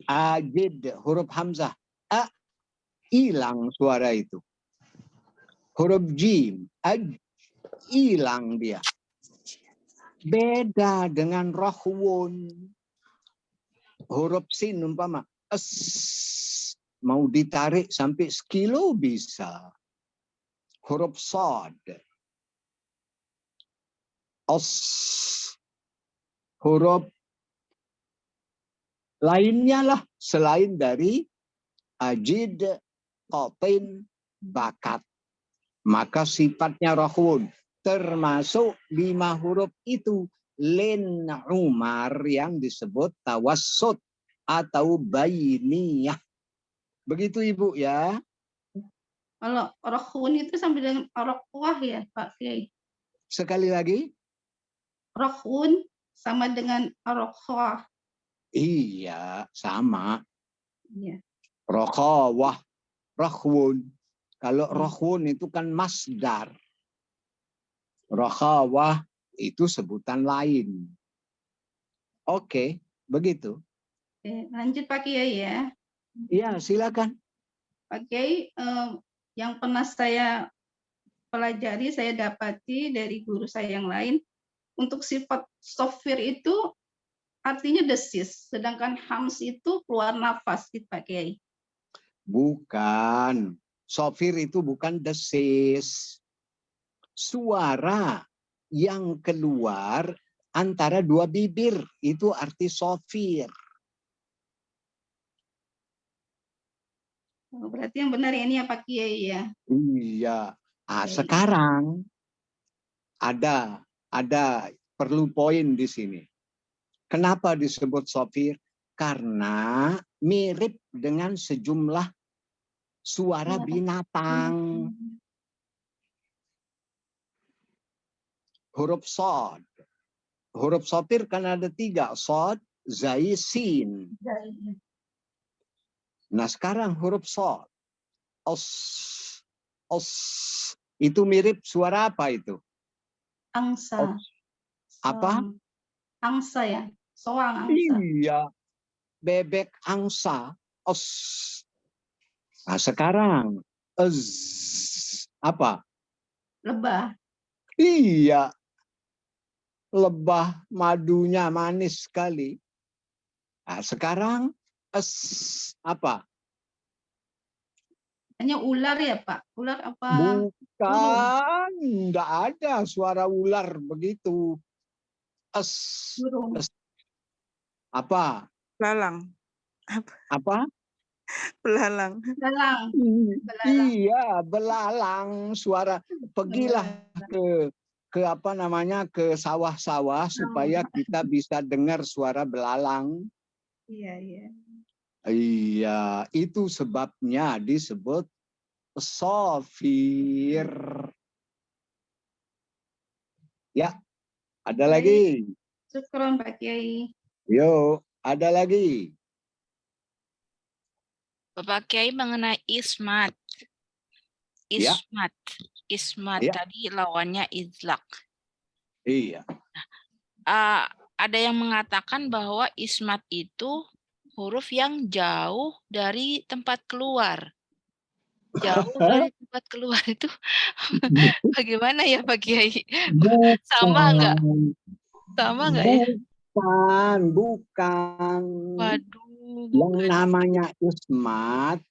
Ajid, huruf hamzah. A, hilang suara itu. Huruf jim, hilang dia. Beda dengan rakhwun. Huruf sin umpama mau ditarik sampai sekilo bisa. Huruf sad, huruf lainnya lah selain dari ajid, qatin, bakat. Maka sifatnya rakhwun. Termasuk 5 huruf itu. Len Umar yang disebut tawassut atau bainiyah. Begitu Ibu ya. Kalau rakhwun itu sampai dengan rakhwah ya Pak Kiai. Sekali lagi. Rakhwun sama dengan rakhwah. Iya, sama. Iya. Rakhawah, rakhwun. Kalau rakhwun itu kan masdar. Rakhawah itu sebutan lain. Oke, begitu. Oke, lanjut Pak Kiai ya. Iya, silakan. Pak Kiai, yang pernah saya pelajari, saya dapati dari guru saya yang lain, untuk sifat sofir itu artinya desis, sedangkan hams itu keluar nafas, gitu Pak Kiai. Bukan. Sofir itu bukan desis. Suara yang keluar antara dua bibir, itu arti sofir. Oh, berarti yang benar ini ya Pak Kiai ya. Iya. Baik. Sekarang ada perlu poin di sini. Kenapa disebut sofir? Karena mirip dengan sejumlah suara binatang. Huruf sod. Huruf sofir kan ada 3. Sod, zai, sin. Nah sekarang huruf sod. Os. Itu mirip suara apa itu? Angsa. Apa? Angsa ya. Soang angsa. Iya. Bebek angsa. Os. Nah sekarang. Apa? Lebah. Iya. Lebah madunya manis sekali. Nah, sekarang apa? Hanya ular ya Pak? Ular apa? Bukan, enggak ada suara ular begitu. Burung. Apa? Belalang. Apa? Belalang. Belalang. Iya, belalang. Suara. Pergilah ke apa namanya, ke sawah-sawah supaya kita bisa dengar suara belalang. Iya, iya. Iya, itu sebabnya disebut sofir. Ya, ada lagi. Syukron Pak Kiai. Yo, ada lagi. Bapak Kiai mengenai ismat. Ya. Ismat Ya. tadi lawannya izlak. Iya. Ada yang mengatakan bahwa ismat itu huruf yang jauh dari tempat keluar. Jauh dari tempat keluar itu bagaimana ya Pak Kiai? Sama enggak? Sama enggak ya? bukan. Waduh, Yang bukan. namanya ismat,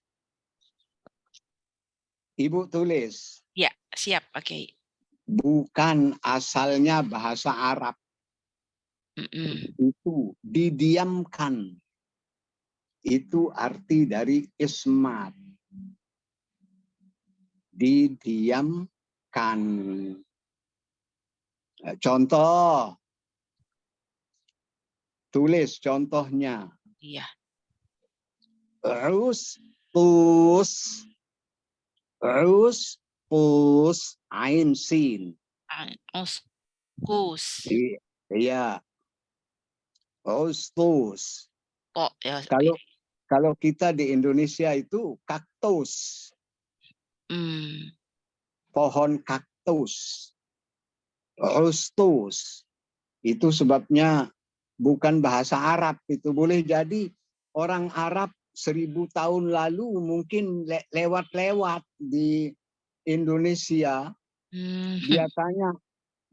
Ibu tulis, Ya, siap Pak Kiai. bukan asalnya bahasa Arab. Mm-mm. Itu didiamkan. Itu arti dari ismat. Didiamkan. Contoh. Tulis contohnya. Iya. Rus, ain sin. Kus. Iya. Rustus. Oh, ya. Kalau kita di Indonesia itu kaktus. Hmm. Pohon kaktus. Rustus. Itu sebabnya bukan bahasa Arab. Itu boleh jadi orang Arab 1000 tahun lalu mungkin lewat-lewat di Indonesia. Dia tanya,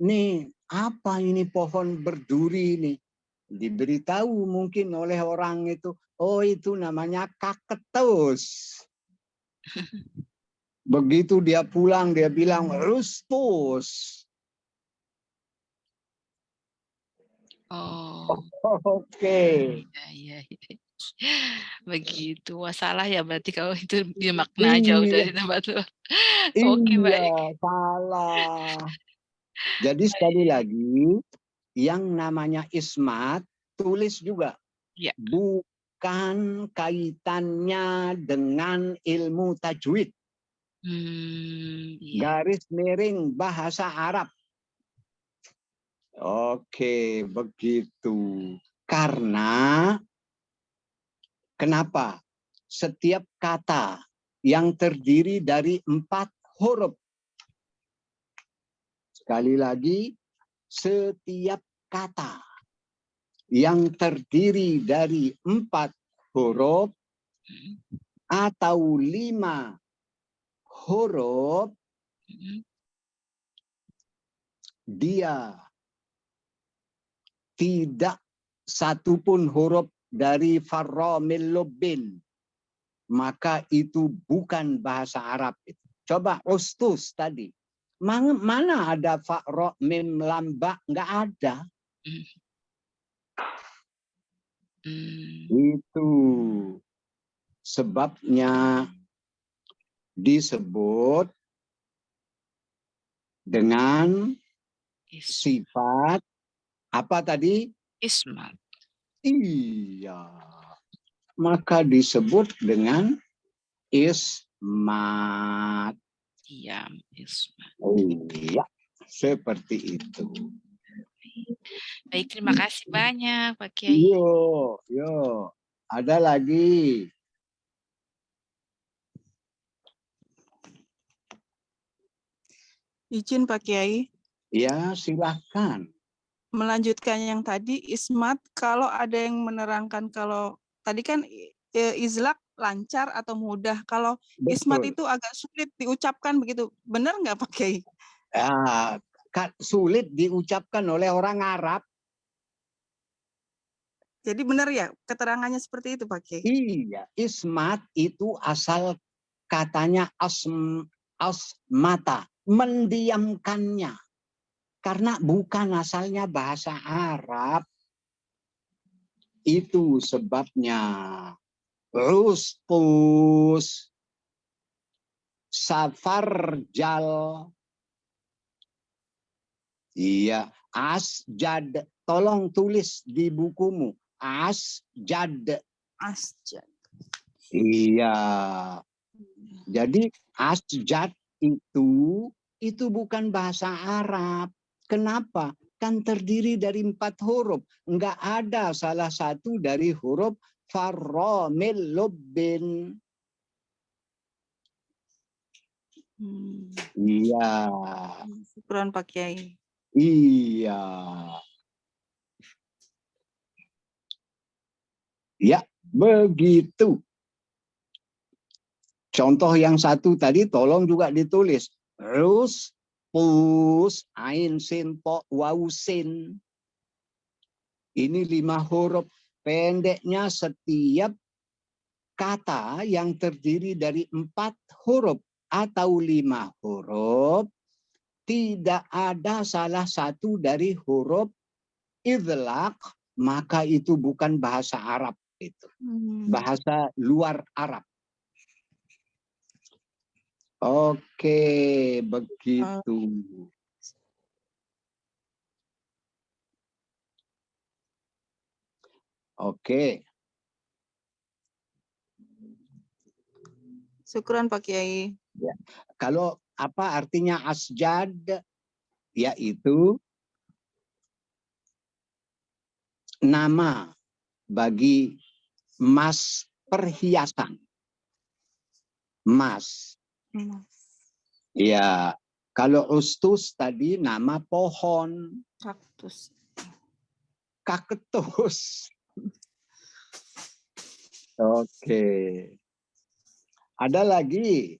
nih apa ini pohon berduri ini? Diberitahu mungkin oleh orang itu, oh itu namanya kaktus. Begitu dia pulang, dia bilang rustus. Oh, Oke. iya. Begitu. Wah, salah ya berarti kalau itu dia makna jauh dari tempat lu. Oke, Iya, baik. salah. Jadi sekali lagi, yang namanya ismat, tulis juga. Ya. Bukan kaitannya dengan ilmu tajwid. Iya. Garis miring bahasa Arab. Oke, begitu. Karena, kenapa? Setiap kata yang terdiri dari 4 huruf. Sekali lagi, setiap kata yang terdiri dari 4 huruf atau 5 huruf, dia tidak satupun huruf dari farramil lubbin, maka itu bukan bahasa Arab. Coba ustus tadi. Mana ada fa, ro, mim, lam, ba? Nggak ada. Itu sebabnya disebut dengan sifat apa tadi? Ismat. Iya. Maka disebut dengan ismat. Iya, ismat. Iya, seperti itu. Baik, terima kasih banyak Pak Kiai. Yo. Ada lagi. Izin Pak Kiai. Ya, silahkan. Melanjutkan yang tadi, ismat, kalau ada yang menerangkan kalau tadi kan izlak lancar atau mudah. Kalau ismat Betul. itu agak sulit diucapkan begitu. Benar nggak Pak Kiai? Sulit diucapkan oleh orang Arab. Jadi benar ya keterangannya seperti itu Pak Kiai? Iya, ismat itu asal katanya asmata, mendiamkannya. Karena bukan asalnya bahasa Arab. Itu sebabnya rustus, safarjal, iya, asjad. Tolong tulis di bukumu, asjad. Asjad. Iya. Jadi asjad itu bukan bahasa Arab. Kenapa? Kan terdiri dari 4 huruf. Enggak ada salah satu dari huruf farramil lubbin. Iya. Syukran Pak Kiai. Iya. Ya, begitu. Contoh yang satu tadi tolong juga ditulis. Pus, ain, sin, po, wau, sin. Ini 5 huruf. Pendeknya setiap kata yang terdiri dari 4 huruf atau 5 huruf, tidak ada salah satu dari huruf idlaq, maka itu bukan bahasa Arab. Itu bahasa luar Arab. Oke, begitu. Oke. Syukran Pak Kiai. Ya. Kalau apa artinya asjad? Yaitu nama bagi emas perhiasan. Emas. Ya, kalau ustus tadi nama pohon. Kaktus. Kaktus. Oke. Ada lagi?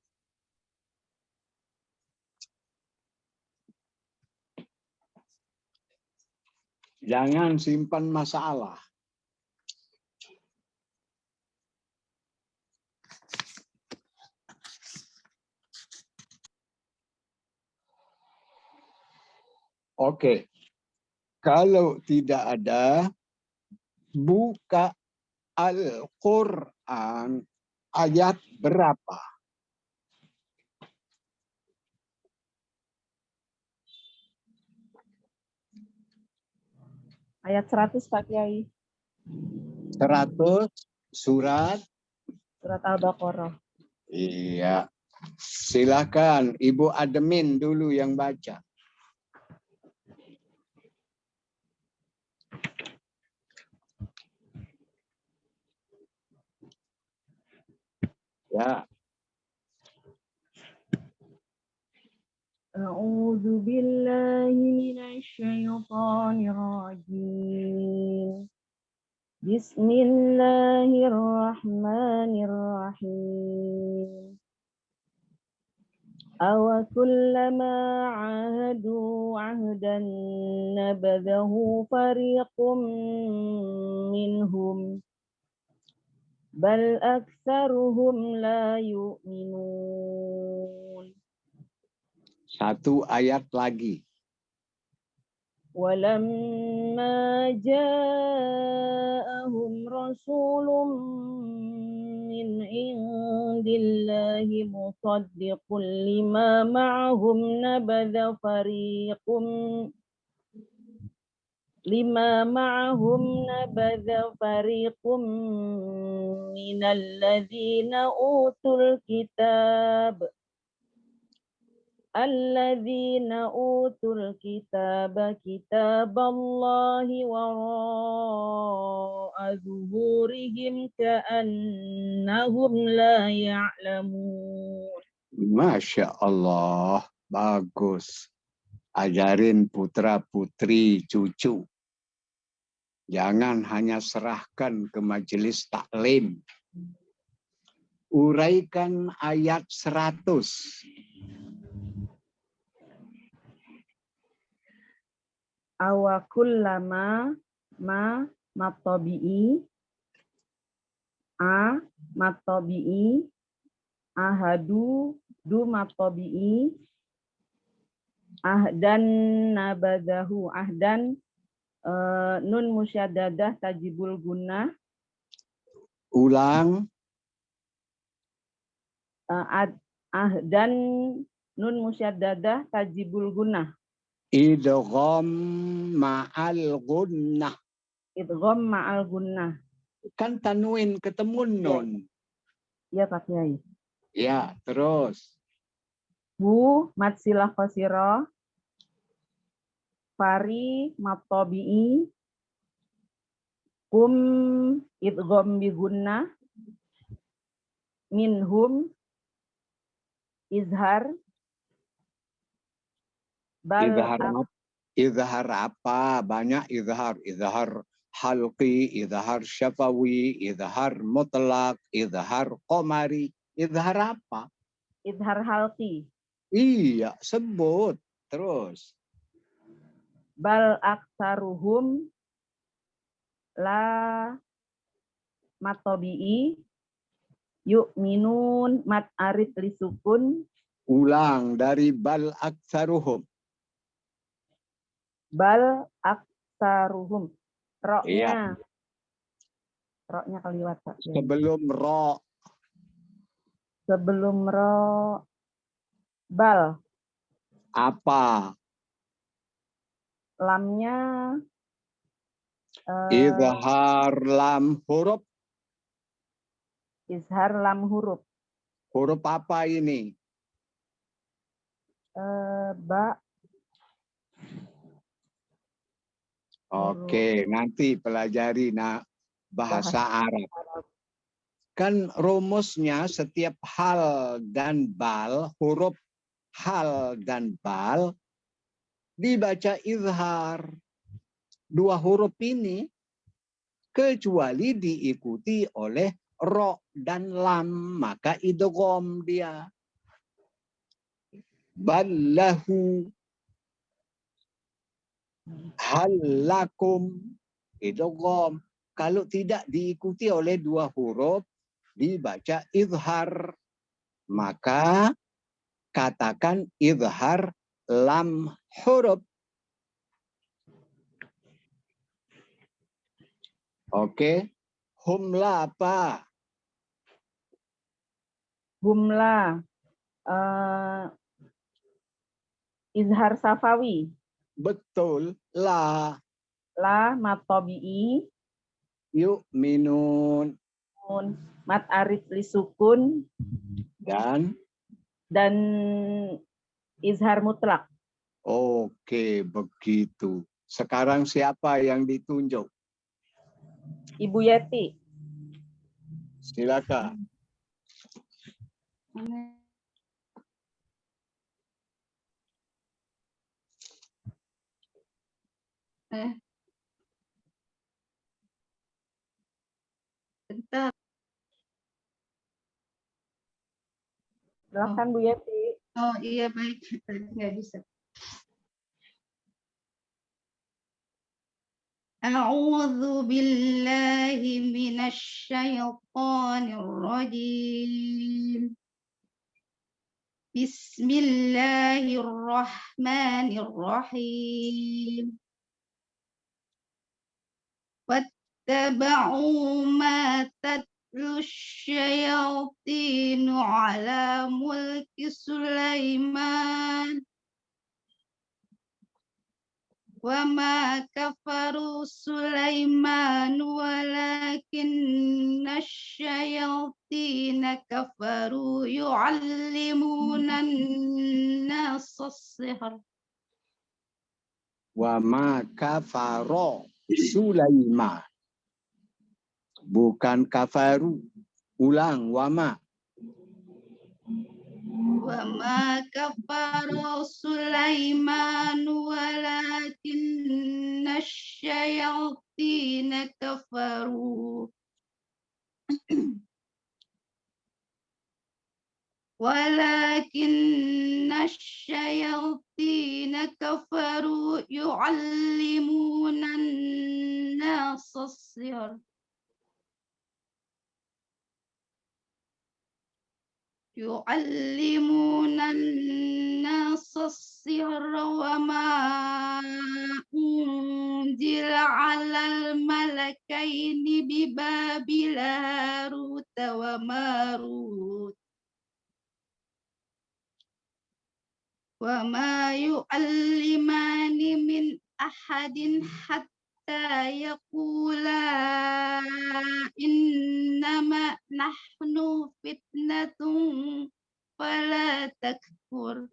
Jangan simpan masalah. Oke. Kalau tidak ada, buka Al-Quran ayat berapa? Ayat 100 Pak Kiai. 100 surat. Surat Al-Baqarah. Iya. Silakan Ibu admin dulu yang baca. Ya. A'udzu billahi minasy syaithanir rajim. Bismillahirrahmanirrahim. Awa kullama ahadu ahdan nabadahu fariqum minhum bal aktsaruhum la yu'minun. Satu ayat lagi. Walamma ja'ahum rasulun min indillahi musaddiqun lima ma'ahum nabadha fariqum minal ladzina utul kitab alladzina utul kitaba kitaballahi wara'a zuhurihim ka'annahum la ya'lamun. Masya Allah, bagus. Ajarin putra putri cucu. Jangan hanya serahkan ke majelis taklim. Uraikan ayat 100. Awa kullama ma matabi'i a matabi'i ahadu du matabi'i ahdan nabadahu ahdan nun musyaddadah tajibul gunnah. Ulang. Ahdan nun musyaddadah tajibul gunnah. Idgham ma'al gunnah. Idgham ma'al gunnah. Kan tanwin ketemu nun. Iya Pak Kiai. Ya, terus. Bu mat silah qasira. Fari mat tabi'i. Kum idgham bi gunnah. Minhum izhar. Izhar apa? Banyak izhar. Izhar halqi, izhar syafawi, izhar mutlak, izhar qamari. Izhar apa? Izhar halqi. Iya, sebut. Terus. Bal aksaruhum La mat tobi'i. Yu'minun mat arid lisukun. Ulang dari bal aktsaruhum. Bal aksaruhum. Iya. Roknya keliwat, Pak. Sebelum ro. Sebelum ro. Bal. Apa? Lamnya. Izhar lam huruf. Izhar lam huruf. Huruf apa ini? Ba. Oke, nanti pelajari bahasa Arab. Kan rumusnya setiap hal dan bal, huruf hal dan bal dibaca izhar. Dua huruf ini kecuali diikuti oleh ro dan lam, maka idgham dia. Ballahu, halakum, idgham. Kalau tidak diikuti oleh dua huruf dibaca izhar, maka katakan izhar lam huruf. Oke, humla apa? Humla. Izhar safawi. Betul, la. La mat tobi'i. Yu'minun. Mat arid lisukun. Dan izhar mutlak. oke, begitu. Sekarang siapa yang ditunjuk? Ibu Yeti. Silakan. Bentar. Silakan Bu Yeti. Oh iya baik, tadi nggak bisa. A'udzu billahi minasy syaithanir rajim. Bismillahirrahmanirrahim. Wattaba'u ma tatlu syayatinu ala mulki Sulaiman. Wa ma kafaru Sulaiman walakinna syayatina kafaru yu'allimuna an-nasa as-sihr. Wa ma kafaro Sulaiman. Bukan kafaru. Ulang, wa ma. Wa ma kafara Sulaiman walakinna syayatina kafaru yu'allimuna an-nasa as-sihr. Yu'allimuna an-nasa as-sihra wa ma unzila 'alal malakaini bi Babila Harut wa Marut wa ma yu'allimani min ahadin hatta yaqula innama nahnu fitnatun fala takfur.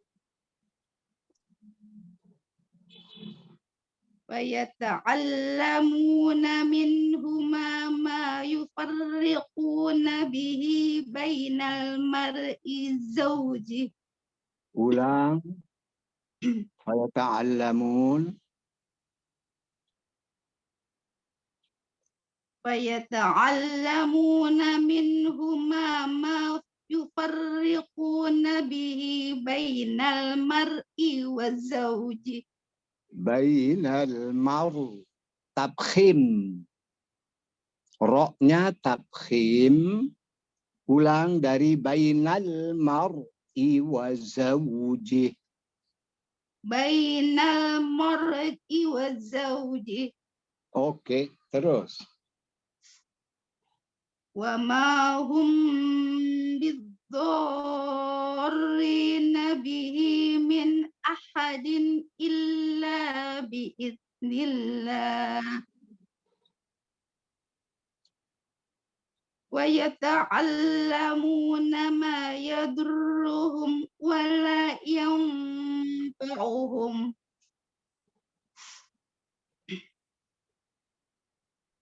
Fayata'allamuna minhuma ma yufarriquna bihi bainal mar'i zawji. Ulang. Fayata'allamun. Fayata'allamuna minhuma ma yufarriquna bihi bainal mar'i wa zawji. Bainal maru. Tabkhim. Roknya tafkhim. Ulang dari bainal mar'i wa zawjih. Bainal mar'i wa zawjih. Oke, terus. Wa ma hum bidzarrina bihi min ahadin illa biiznillah. Wa yata'allamuna ma yadurruhum wa la yanfa'uhum.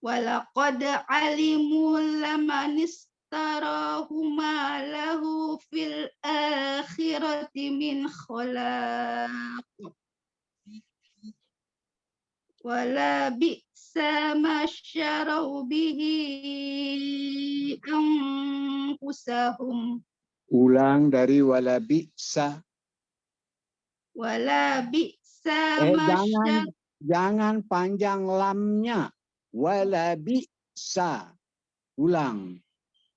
Walaqad alimu laman istarahu ma lahu fil akhirati min khalaq. Wala bi'sa ma syarau bihi anfusahum. Ulang dari wala bi'sa. Wala bi'sa ma Jangan panjang lamnya. Wala bi'sa. Ulang.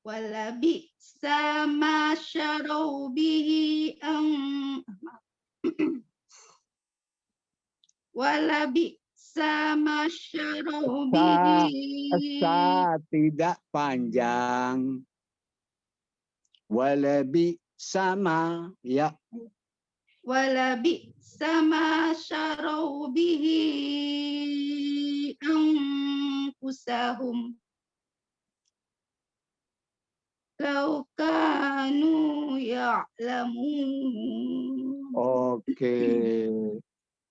wala bi'sa ma syarau bihi wala bi'sa ma syarau bihi Tidak panjang. Wala bi'sa ma. Ya. wala bi'sa ma syarau bihi anfusahum law kanu ya'lamun. Oke.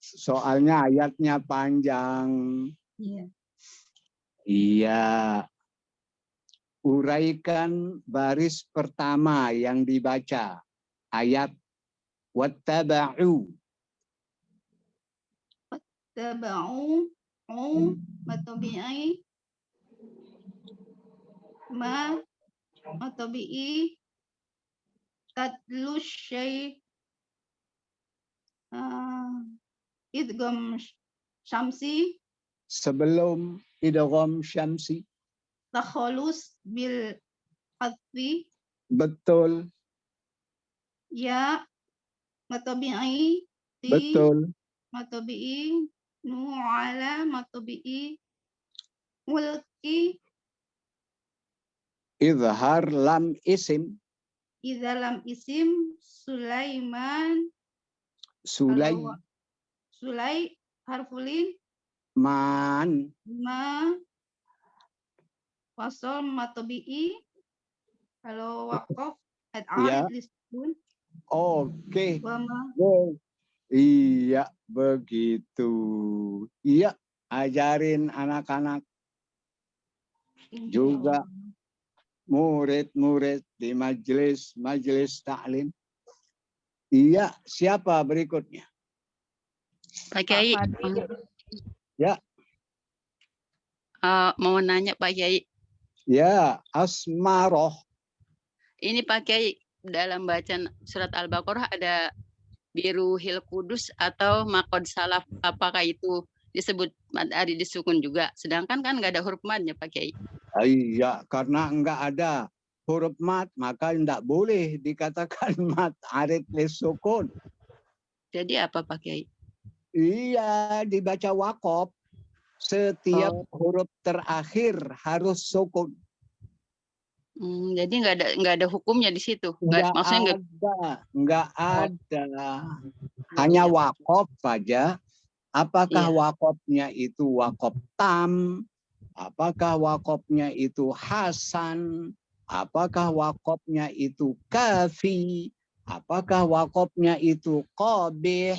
Soalnya ayatnya panjang. Iya. Iya. Uraikan baris pertama yang dibaca. Ayat wattaba'u. Tabau matabi'i matabi'i tatlus syai idgham syamsi Sebelum idgham syamsi. takhalus bil hadfi Betul. ya matabi'i ti Betul. matabi'i nu ala matabi'i mulki Izhar lam isim. idalam isim Sulaiman Sulai. Sulai harfulin Man. ma wasol matobi'i kalau wakof Ya. lisun Oke. wama Iya, begitu. Iya, ajarin anak-anak juga murid-murid di majelis taklim. Iya, siapa berikutnya? Pak Kiai, Ya. mau nanya Pak Kiai. Ya, Asmaroh. Ini Pak Kiai, dalam bacaan surat Al-Baqarah ada biru hil kudus atau makod salaf. Apakah itu disebut mad ari disukun juga? Sedangkan kan nggak ada huruf madnya Pak Kiai. Iya, karena enggak ada huruf mat, maka enggak boleh dikatakan mat arid lisukun. Jadi apa Pak Kiai? Iya, dibaca wakof. Setiap huruf terakhir harus sukun. Jadi nggak ada hukumnya di situ. Maksudnya Nggak ada. Hanya wakof saja. Apakah wakofnya itu wakof tam? Apakah wakofnya itu hasan? Apakah wakofnya itu kafi? Apakah wakofnya itu qabih?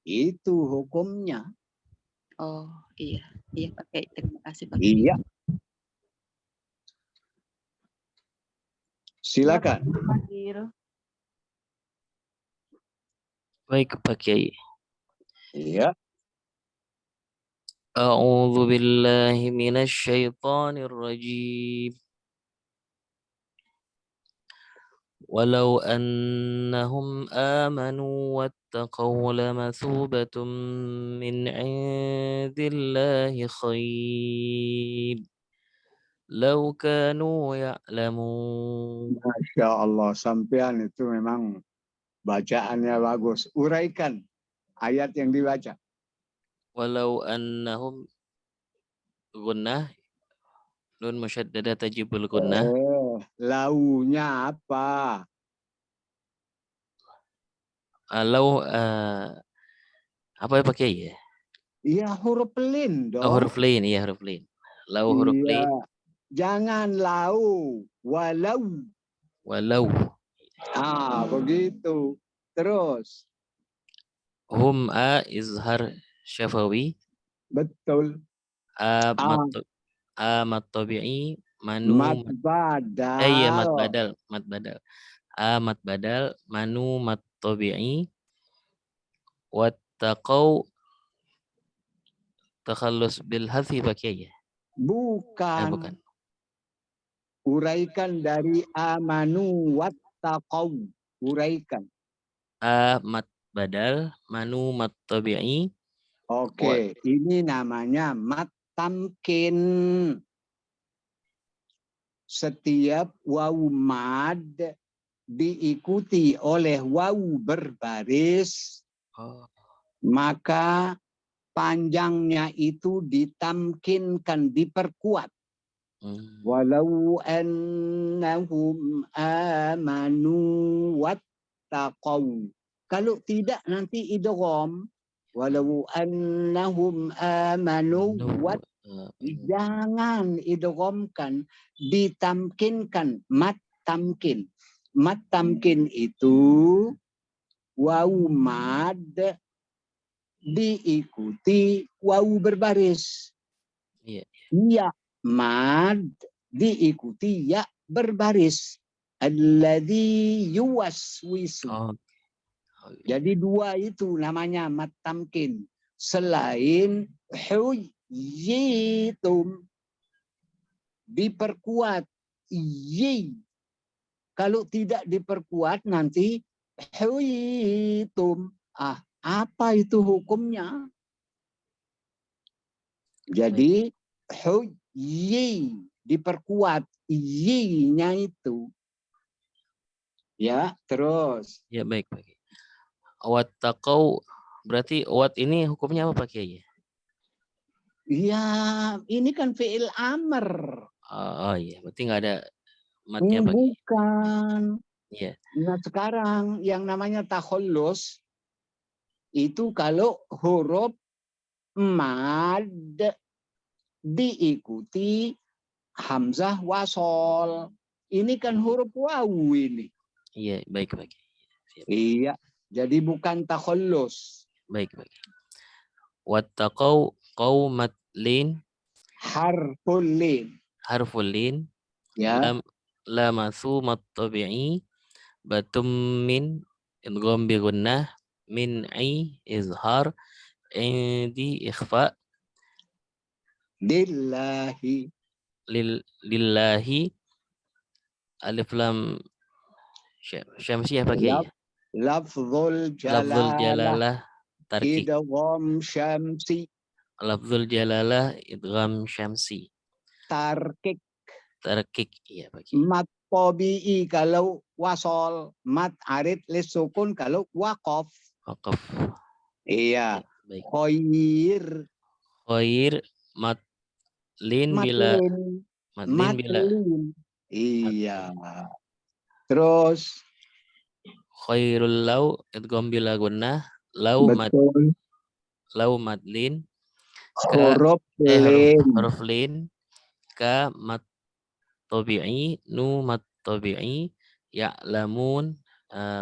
Itu hukumnya. Oh iya, iya Pak Kiai. Terima kasih Pak Kiai. Iya. Silakan. Baik Pak Kiai. Iya. A'udzu billahi minasy syaithanir rajim. Walau annahum amanu wattaqaw lamathubatun min 'indillahi khair. Lau kanu ya'lamun. Masya Allah, sampean itu memang bacaannya bagus. Uraikan ayat yang dibaca. Walau annahum gunnah. Nun musyaddadah tajibul gunnah. Launya apa? Lau apa ya pakai ya? Iya, huruf lin dong. Oh, huruf lin, iya huruf lin. Lau huruf Iya. lin. Jangan lau, walau. Walau Begitu. Terus. hum izhar syafawi. Betul. Mat tabi'i manu Mat badal. iya mat badal. Mat badal manu mat tabi'i wattaqau takhallus bil hadfi pakai ya? Bukan. Uraikan dari amanu wattaqau. Uraikan. Mat badal manu mat tabi'i. Oke, ini namanya mat tamkin. Setiap wawu mad diikuti oleh wawu berbaris, maka panjangnya itu ditamkinkan, diperkuat. Walau annahum amanu wattaqau. Kalau tidak nanti idgham. Walau annahum amanu jangan idghamkan, ditamkinkan, mat tamkin. Mat tamkin itu wawu mad diikuti wawu berbaris. Ya mad diikuti ya berbaris. Alladzi yuwaswisu. Jadi dua itu namanya mat tamkin. Selain huyitum diperkuat yi. Kalau tidak diperkuat nanti huyitum. Apa itu hukumnya? Jadi huyi diperkuat yi-nya itu. Ya, terus. Ya, baik. Wattaqau berarti wat ini hukumnya apa Pak Kiai? Ya, ini kan fi'il amr. Oh iya, berarti nggak ada matnya Pak Kiai. Bukan. Iya. Nah, sekarang yang namanya takhallus itu kalau huruf mad diikuti hamzah wasol. Ini kan huruf wawu ini. Iya, baik Pak Kiai. Iya, jadi bukan takhallus. Baik, baik. Wattaqau qaumat lin. Harful lin. Harful lin. Ya. Lamasu mat tabi'i. Batum min idgham bi gunnah. Min izhar. Indi ikhfa. Lillahi. Lillahi. Alif lam syamsiyah Pak Kiai. Lafzul jalalah tarkik. Idgham syamsi. Lafzul jalalah idgham syamsi. Tarkik. Iya Pak. Mat tabi'i kalau wasol, mat arid lisukun kalau waqaf. Waqaf. Iya. Baik. Khair mat lin bila mat bila. Iya. Terus Khairul lau idgham bila gunnah. Lau mat lin. Huruf lin. Huruf lin. Ka mat tabi'i. Nu mat tabi'i. Ya'lamun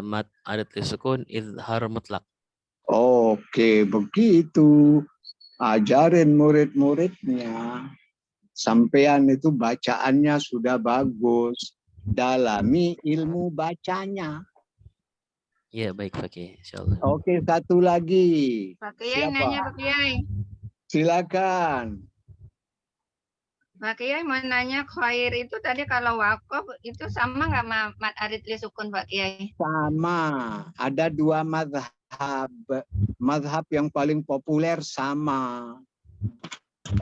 mat arid lisukun izhar mutlak. Oke, begitu. Ajarin murid-muridnya. Sampean itu bacaannya sudah bagus. Dalami ilmu bacanya. Iya, baik Pak Kiai, insyaallah. Oke, satu lagi. Pak Kiai nanya, Pak Kiai. Silakan. Pak Kiai mau nanya khair itu tadi kalau wakaf itu sama nggak mat arid li sukun Pak Kiai? Sama. Ada dua mazhab. Mazhab yang paling populer sama.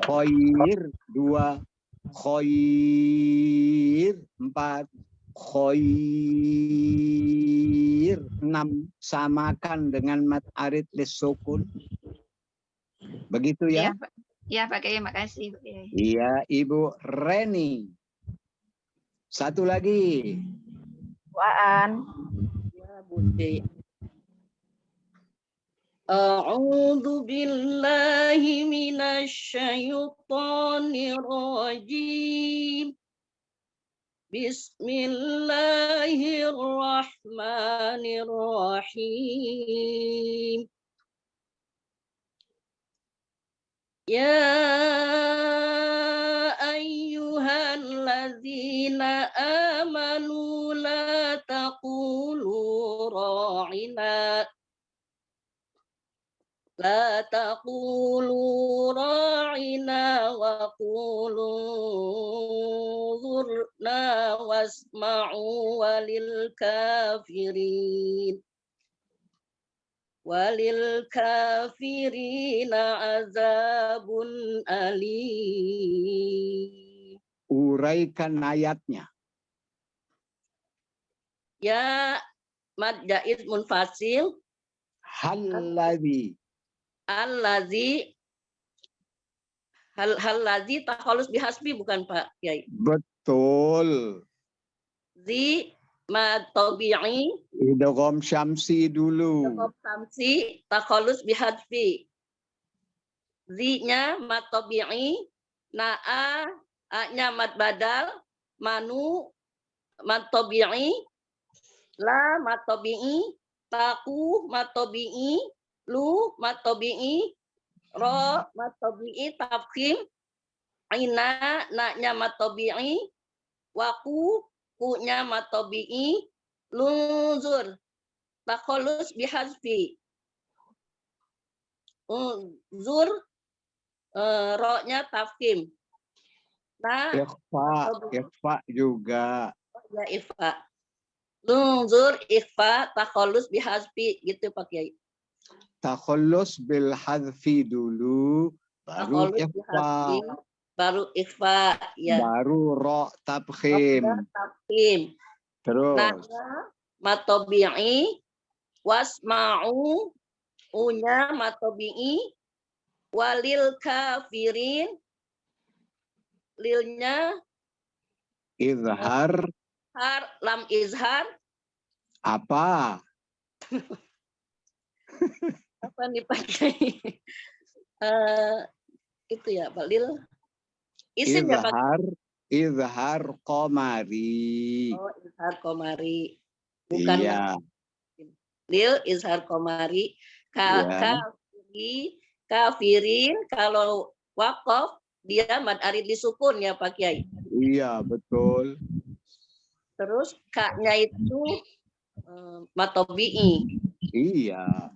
Khair dua Khair 4. Khair 6. Samakan dengan mad arid lisukun. Begitu ya? Iya, Pak. Iya, Pak Kiai, makasih. Pak Kiai. Iya, Ibu Reni. Satu lagi. Waan. Ya, Budi. A'udzu billahi minasyaitonir rajim. Bismillahirrahmanirrahim. Ya ayyuhalladzina amanu la taqulu ra'ina wa qulu zurna wasma'u walil kafirina azabun alim. Uraikan ayatnya. Ya mad jaiz munfasil. Halladzi. Allazi takhalus bihasbi bukan Pak Kiai? Betul. Zi mad tabi'i. Idgham syamsi dulu. Idgham syamsi takhalus bihasbi. Zi-nya mad tabi'i, na'a a-nya mad badal, manu mad tabi'i, la mad tabi'i, taku mad tabi'i, lu mad tabi'i, ro mad tabi'i tafkhim, aina na-nya mad tabi'i, waku ku-nya mad tabi'i, lunzur takhalus bihazfi. Zur ro-nya tafkhim. Nah, Ikhfa juga. ya ikhfa. Lunzur ikhfa takhalus bihazfi gitu Pak Kiai. Takhallus bil hadfi dulu, baru Takhalus ikhfa, bihazfi, baru ikhfa ya. baru ro tafkhim. Tafkhim. Terus Nah, matobi'i wasma'u unya matobi'i walil kafirin lilnya izhar lam izhar apa? apa nih pakai itu ya Pak Lil isim ya Pak. Izhar qamari. Oh, izhar qamari bukan iya. Lil izhar qamari kafirin kalau waqaf dia mad arid disukun ya Pak Kiai. Iya, betul. Terus ka-nya itu matobi'i. Iya.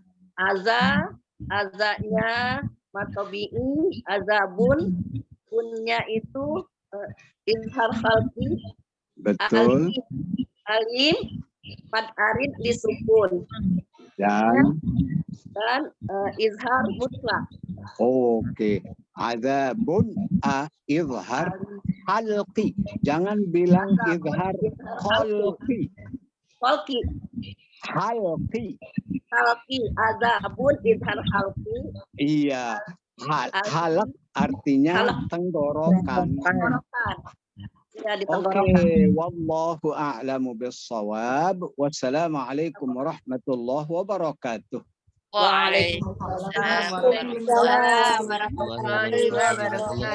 Azanya matobi'i, azabun, bunnya itu izhar khalqi, Betul. alim, mad arid disukun. Dan izhar mutlak. Oke. Azabun izhar halqi. Jangan bilang izhar khalqi. Khalqi. Halqi. Halqi. Azabun izhar halqi. Iya. Halq artinya tenggorokan. Ya, Oke, wallahu a'lamu bis-shawab. Wassalamualaikum warahmatullahi wabarakatuh. Waalaikumsalam warahmatullahi wabarakatuh.